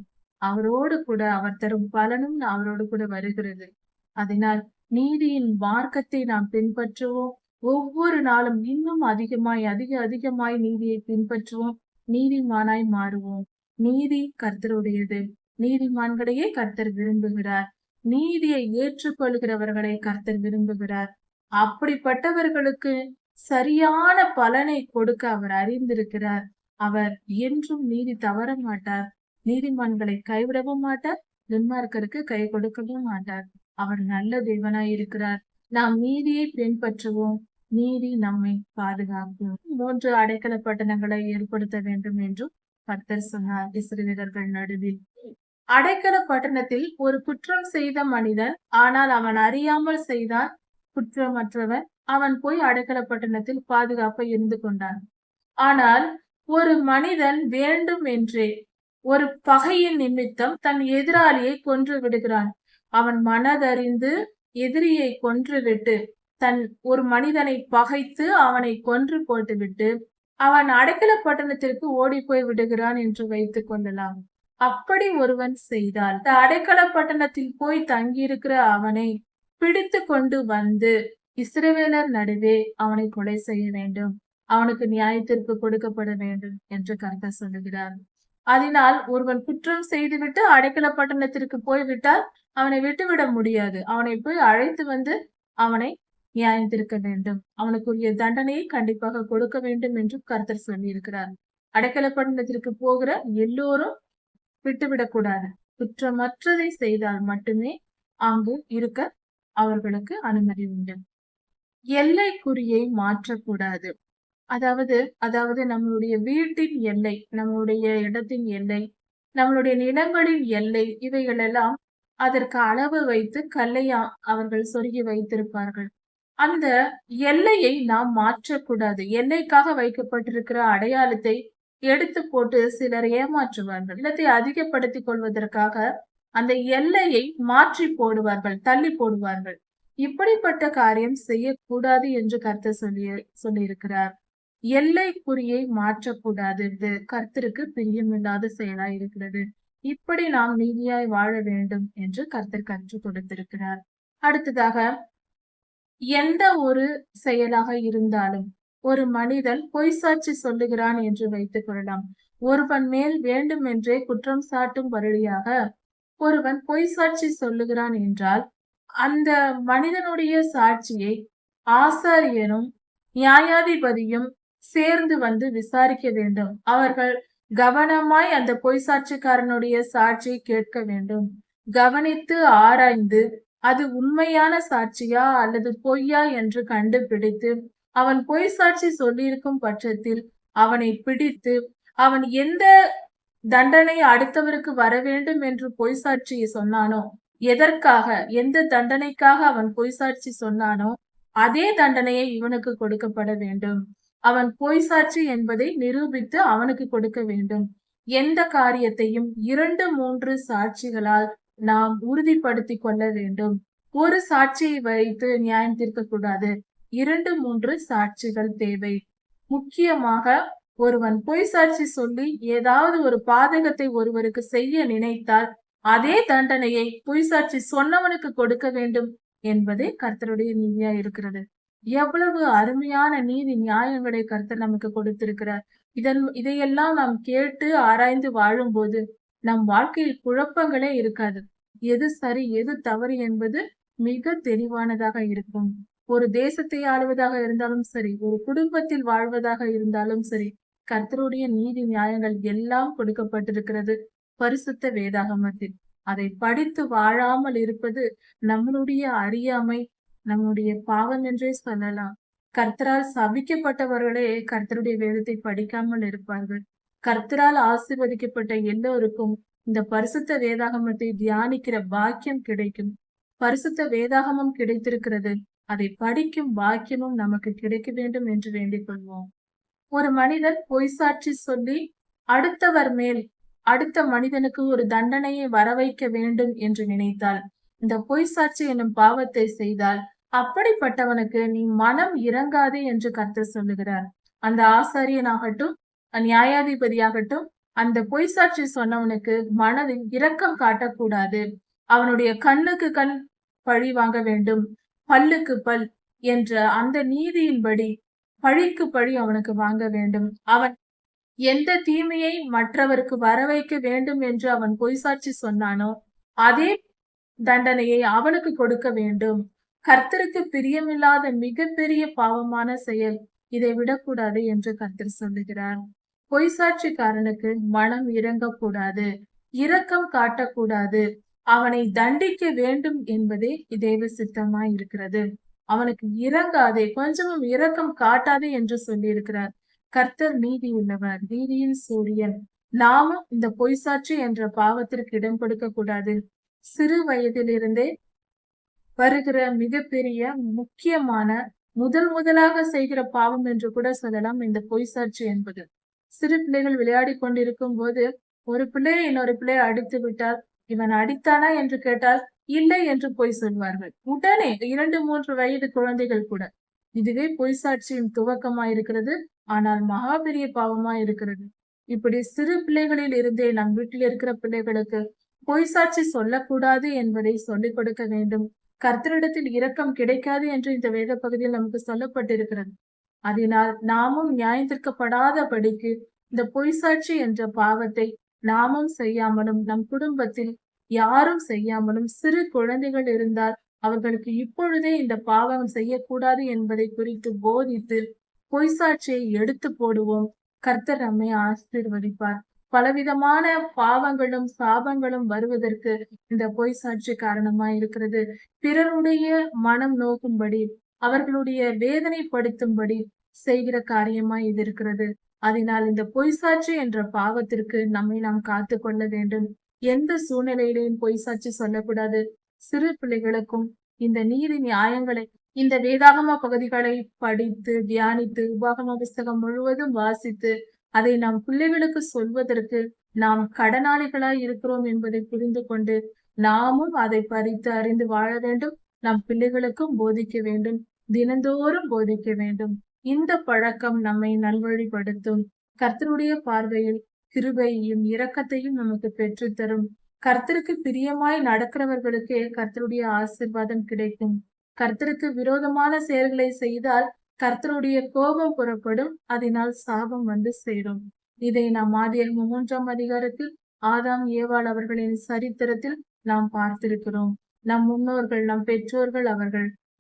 அவரோடு கூட அவர் தரும் பலனும் அவரோடு கூட வருகிறது. அதனால் நீதியின் மார்க்கத்தை நாம் பின்பற்றுவோம். ஒவ்வொரு நாளும் இன்னும் அதிகமாய் நீதியை பின்பற்றுவோம். நீதிமானாய் மாறுவோம். நீதி கர்த்தருடையது. நீதிமான்களையே கர்த்தர் விரும்புகிறார். நீதியை ஏற்றுக்கொள்கிறவர்களை கர்த்தர் விரும்புகிறார். அப்படிப்பட்டவர்களுக்கு சரியான பலனை கொடுக்க அவர் அறிந்திருக்கிறார். அவர் என்றும் நீதி தவற மாட்டார். நீதிமான்களை கைவிடவும் மாட்டார், துன்மார்க்கருக்கு கை கொடுக்கவும் மாட்டார். அவர் நல்ல தேவனாய் இருக்கிறார். நாம் நீதியை பின்பற்றுவோம். நீதி நம்மை பாதுகாக்கும். 3 அடைக்கல பட்டணங்களை ஏற்படுத்த வேண்டும் என்றும் கர்த்தர் சொன்னார் இஸ்ரவேலர்கள் நடுவில். அடைக்கல பட்டணத்தில் ஒரு குற்றம் செய்த மனிதன், ஆனால் அவன் அறியாமல் செய்தான், குற்றமற்றவன், அவன் போய் அடைக்கல பட்டணத்தில் பாதுகாப்பா இருந்து கொண்டான். ஆனால் ஒரு மனிதன் வேண்டும் என்றே ஒரு பகையின் நிமித்தம் தன் எதிராளியை கொன்று விடுகிறான். அவன் மனதறிந்து எதிரியை கொன்றுவிட்டு தன் ஒரு மனிதனை பகைத்து அவனை கொன்று போட்டுவிட்டு அவன் அடைக்கல பட்டணத்திற்கு ஓடி போய் விடுகிறான் என்று வைத்துக் கொள்ளலாம். அப்படி ஒருவன் செய்தால் இந்த அடைக்கல பட்டணத்தில் போய் தங்கியிருக்கிற அவனை பிடித்து கொண்டு வந்து இஸ்ரவேலர் நடுவே அவனை கொலை செய்ய வேண்டும், அவனுக்கு நியாயத்திற்கு கொடுக்கப்பட வேண்டும் என்று கர்த்தர் சொல்லுகிறார். அதனால் ஒருவன் குற்றம் செய்துவிட்டு அடைக்கல பட்டணத்திற்கு போய்விட்டால் அவனை விட்டுவிட முடியாது. அவனை போய் அழைத்து வந்து அவனை நியாயம் தீர்க்க வேண்டும், அவனுக்குரிய தண்டனையை கண்டிப்பாக கொடுக்க வேண்டும் என்று கர்த்தர் சொல்லி இருக்கிறார். அடைக்கல பட்டணத்திற்கு போகிற எல்லோரும் விட்டுவிடக்கூடாது. குற்றமற்றதை செய்தால் மட்டுமே அங்கு இருக்க அவர்களுக்கு அனுமதி உண்டு. எல்லைக்குறியை மாற்றக்கூடாது. அதாவது நம்மளுடைய வீட்டின் எல்லை, நம்மளுடைய இடத்தின் எல்லை, நம்மளுடைய நிலங்களின் எல்லை, இவைகள் எல்லாம் அதற்கு அளவு வைத்து கல்லையா அவர்கள் சொருகி வைத்திருப்பார்கள். அந்த எல்லையை நாம் மாற்றக்கூடாது. எல்லைக்காக வைக்கப்பட்டிருக்கிற அடையாளத்தை எடுத்து போட்டு சிலர் ஏமாற்றுவார்கள். இல்லத்தை அதிகப்படுத்திக் கொள்வதற்காக அந்த எல்லையை மாற்றி போடுவார்கள், தள்ளி போடுவார்கள். இப்படிப்பட்ட காரியம் செய்யக்கூடாது என்று கர்த்தர் சொல்லியிருக்கிறார். எல்லை குறியை மாற்றக்கூடாது. இது கர்த்தருக்கு பிரியமில்லாத செயலாய் இருக்கிறது. இப்படி நாம் நீதியாய் வாழ வேண்டும் என்று கர்த்தர் கற்றுக் கொடுத்திருக்கிறார். அடுத்ததாக, எந்த ஒரு செயலாக இருந்தாலும் ஒரு மனிதன் பொய் சாட்சி சொல்லுகிறான் என்று வைத்துக் கொள்ளலாம். ஒருவன் மேல் வேண்டும் என்றே குற்றம் சாட்டும் வழியாக ஒருவன் பொய் சாட்சி சொல்லுகிறான் என்றால் அந்த மனிதனுடைய சாட்சியை ஆசாரியனும் நியாயாதிபதியும் சேர்ந்து வந்து விசாரிக்க வேண்டும். அவர்கள் கவனமாய் அந்த பொய் சாட்சிக்காரனுடைய சாட்சியை கேட்க வேண்டும். கவனித்து ஆராய்ந்து அது உண்மையான சாட்சியா அல்லது பொய்யா என்று கண்டுபிடித்து அவன் பொய் சாட்சி சொல்லியிருக்கும் பட்சத்தில் அவனை பிடித்து அவன் எந்த தண்டனை அடுத்தவருக்கு வர வேண்டும் என்று பொய் சாட்சியை சொன்னானோ, எதற்காக எந்த தண்டனைக்காக அவன் பொய் சாட்சி சொன்னானோ அதே தண்டனையை இவனுக்கு கொடுக்கப்பட வேண்டும். அவன் பொய் சாட்சி என்பதை நிரூபித்து அவனுக்கு கொடுக்க வேண்டும். எந்த காரியத்தையும் 2-3 சாட்சிகளால் நாம் உறுதிப்படுத்திக் கொள்ள வேண்டும். ஒரு சாட்சியை வைத்து நியாயம் தீர்க்க கூடாது. 2-3 சாட்சிகள் தேவை. முக்கியமாக ஒருவன் பொய் சாட்சி சொல்லி ஏதாவது ஒரு பாதகத்தை ஒருவருக்கு செய்ய நினைத்தால் அதே தண்டனையை பொய் சாட்சி சொன்னவனுக்கு கொடுக்க வேண்டும் என்பதே கர்த்தருடைய நீதியா இருக்கிறது. எவ்வளவு அருமையான நீதி நியாயங்களை கர்த்தர் நமக்கு கொடுத்திருக்கிறார். இதையெல்லாம் நாம் கேட்டு ஆராய்ந்து வாழும்போது நம் வாழ்க்கையில் குழப்பங்களே இருக்காது. எது சரி எது தவறு என்பது மிக தெளிவானதாக இருக்கும். ஒரு தேசத்தை ஆளுவதாக இருந்தாலும் சரி, ஒரு குடும்பத்தில் வாழ்வதாக இருந்தாலும் சரி, கர்த்தருடைய நீதி நியாயங்கள் எல்லாம் கொடுக்கப்பட்டிருக்கிறது பரிசுத்த வேதாகமத்தில். அதை படித்து வாழாமல் இருப்பது நம்மளுடைய அறியாமை, நம்முடைய பாவம் என்றே சொல்லலாம். கர்த்தரால் சபிக்கப்பட்டவர்களே கர்த்தருடைய வேதத்தை படிக்காமல் இருப்பார்கள். கர்த்தரால் ஆசீர்வதிக்கப்பட்ட எல்லோருக்கும் இந்த பரிசுத்த வேதாகமத்தை தியானிக்கிற பாக்கியம் கிடைக்கும். பரிசுத்த வேதாகமம் கிடைத்திருக்கிறது. அதை படிக்கும் பாக்கியமும் நமக்கு கிடைக்க வேண்டும் என்று வேண்டிக் கொள்வோம். ஒரு மனிதன் பொய் சாட்சி சொல்லி அடுத்தவர் மேல் அடுத்த மனிதனுக்கு ஒரு தண்டனையை வர வைக்க வேண்டும் என்று நினைத்தால், இந்த பொய் சாட்சி என்னும் பாவத்தை செய்தால் அப்படிப்பட்டவனுக்கு நீ மனம் இறங்காதே என்று கர்த்தர் சொல்லுகிறார். அந்த ஆசாரியனாகட்டும் நியாயாதிபதியாகட்டும் அந்த பொய் சாட்சி சொன்னவனுக்கு மனதில் இரக்கம் காட்டக்கூடாது. அவனுடைய கண்ணுக்கு கண் பழி வாங்க வேண்டும், பல்லுக்கு பல் என்ற அந்த நீதியின்படி பழிக்கு பழி அவனுக்கு வாங்க வேண்டும். அவன் எந்த தீமையை மற்றவருக்கு வர வைக்க வேண்டும் என்று அவன் பொய் சாட்சி சொன்னானோ அதே தண்டனையை அவனுக்கு கொடுக்க வேண்டும். கர்த்தருக்கு பிரியமில்லாத மிகப்பெரிய பாவமான செயல், இதை விடக்கூடாது என்று கர்த்தர் சொல்லுகிறார். பொய் சாட்சிக்காரனுக்கு மனம் இறங்கக்கூடாது, இரக்கம் காட்டக்கூடாது, அவனை தண்டிக்க வேண்டும் என்பதே தேவ சித்தமாய் இருக்கிறது. அவனுக்கு இறங்காதே, கொஞ்சமும் இரக்கம் காட்டாதே என்று சொல்லி இருக்கிறார். கர்த்தர் நீதி உள்ளவர், நீதியின் சூரியன். நாமும் இந்த பொய் சாட்சி என்ற பாவத்திற்கு இடம் கொடுக்க கூடாது. சிறு வயதிலிருந்தே வருகிற மிகப்பெரிய முக்கியமான முதலாக செய்கிற பாவம் என்று கூட சொல்லலாம் இந்த பொய் சாட்சி என்பது. சிறு பிள்ளைகள் விளையாடிக் கொண்டிருக்கும் போது ஒரு பிள்ளையை இன்னொரு பிள்ளை அடித்து விட்டால், இவன் அடித்தானா என்று கேட்டால் இல்லை என்று பொய் சொல்வார்கள். உடனே 2, 3 வயது குழந்தைகள் கூட. இதுவே பொய் சாட்சியின் துவக்கமாய் இருக்கிறது. ஆனால் மகா பெரிய பாவமாய் இருக்கிறது. இப்படி சிறு பிள்ளைகளில் இருந்தே நம் வீட்டில் இருக்கிற பிள்ளைகளுக்கு பொய் சாட்சி சொல்லக்கூடாது என்பதை சொல்லிக் கொடுக்க வேண்டும். கர்த்தரிடத்தில் இரக்கம் கிடைக்காது என்று இந்த வேத பகுதியில் நமக்கு சொல்லப்பட்டிருக்கிறது. அதனால் நாமும் நியாயந்திருக்கப்படாதபடிக்கு இந்த பொய் சாட்சி என்ற பாவத்தை நாமும் செய்யாமலும் நம் குடும்பத்தில் யாரும் செய்யாமலும் சிறு குழந்தைகள் இருந்தால் அவர்களுக்கு இப்பொழுதே இந்த பாவம் செய்யக்கூடாது என்பதை குறித்து போதித்து பொய் சாட்சியை எடுத்து போடுவோம். கர்த்தர் நம்மை ஆசீர்வதிப்பார். பலவிதமான பாவங்களும் சாபங்களும் வருவதற்கு இந்த பொய் சாட்சி காரணமாய் இருக்கிறது. பிறருடைய மனம் நோக்கும்படி அவர்களுடைய வேதனைப்படுத்தும்படி செய்கிற காரியமாய் இது இருக்கிறது. அதனால் இந்த பொய் சாட்சி என்ற பாவத்திற்கு நம்மை நாம் காத்து கொள்ள வேண்டும். எந்த சூழ்நிலையிலையும் பொய் சாட்சி சொல்லக்கூடாது. சிறு பிள்ளைகளுக்கும் இந்த நீதி நியாயங்களை இந்த வேதாகம பகுதிகளை படித்து தியானித்து உபாகம புஸ்தகம் முழுவதும் வாசித்து அதை நம் பிள்ளைகளுக்கு சொல்வதற்கு நாம் கடனாளிகளாய் இருக்கிறோம் என்பதை புரிந்து கொண்டு நாமும் அதை பறித்து அறிந்து வாழ வேண்டும். நம் பிள்ளைகளுக்கும் போதிக்க வேண்டும். தினந்தோறும் போதிக்க வேண்டும். இந்த பழக்கம் நம்மை நல்வழிப்படுத்தும். கர்த்தருடைய பார்வையில் கிருபையையும் இரக்கத்தையும் நமக்கு பெற்றுத்தரும். கர்த்தருக்கு பிரியமாய் நடக்கிறவர்களுக்கே கர்த்தருடைய ஆசீர்வாதம் கிடைக்கும். கர்த்தருக்கு விரோதமான செயல்களை செய்தால் கர்த்தருடைய கோபம் புறப்படும். அதனால் சாபம் வந்து சேரும். இதை நாம் ஆதியாகமம் 3ஆம் அதிகாரத்தில் ஆதாம் ஏவாள் அவர்களின் சரித்திரத்தில் நாம் பார்த்திருக்கிறோம். நம் முன்னோர்கள் நம் பெற்றோர்கள்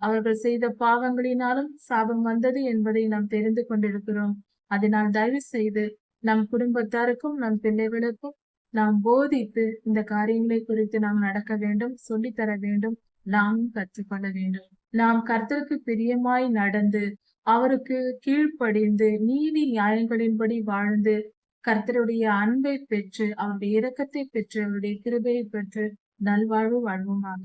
அவர்கள் செய்த பாவங்களினாலும் சாபம் வந்தது என்பதை நாம் தெரிந்து கொண்டிருக்கிறோம். அதனால் தயவு செய்து நம் குடும்பத்தாருக்கும் நம் பிள்ளைகளுக்கும் நாம் போதித்து இந்த காரியங்களை குறித்து நாம் நடக்க வேண்டும், சொல்லித்தர வேண்டும், நாமும் கற்றுக்கொள்ள வேண்டும். நாம் கர்த்தருக்கு பிரியமாய் நடந்து அவருக்கு கீழ்ப்படிந்து நீதி நியாயங்களின்படி வாழ்ந்து கர்த்தருடைய அன்பை பெற்று அவருடைய இரக்கத்தை பெற்று அவருடைய கிருபையை பெற்று நல்வாழ்வு வாழ்வோமாக.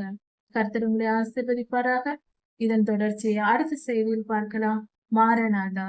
கர்த்தர் உங்களை ஆசீர்வதிப்பாராக. இதன் தொடர்ச்சியை அடுத்த செய்தியில் பார்க்கலாம். மாரநாதா.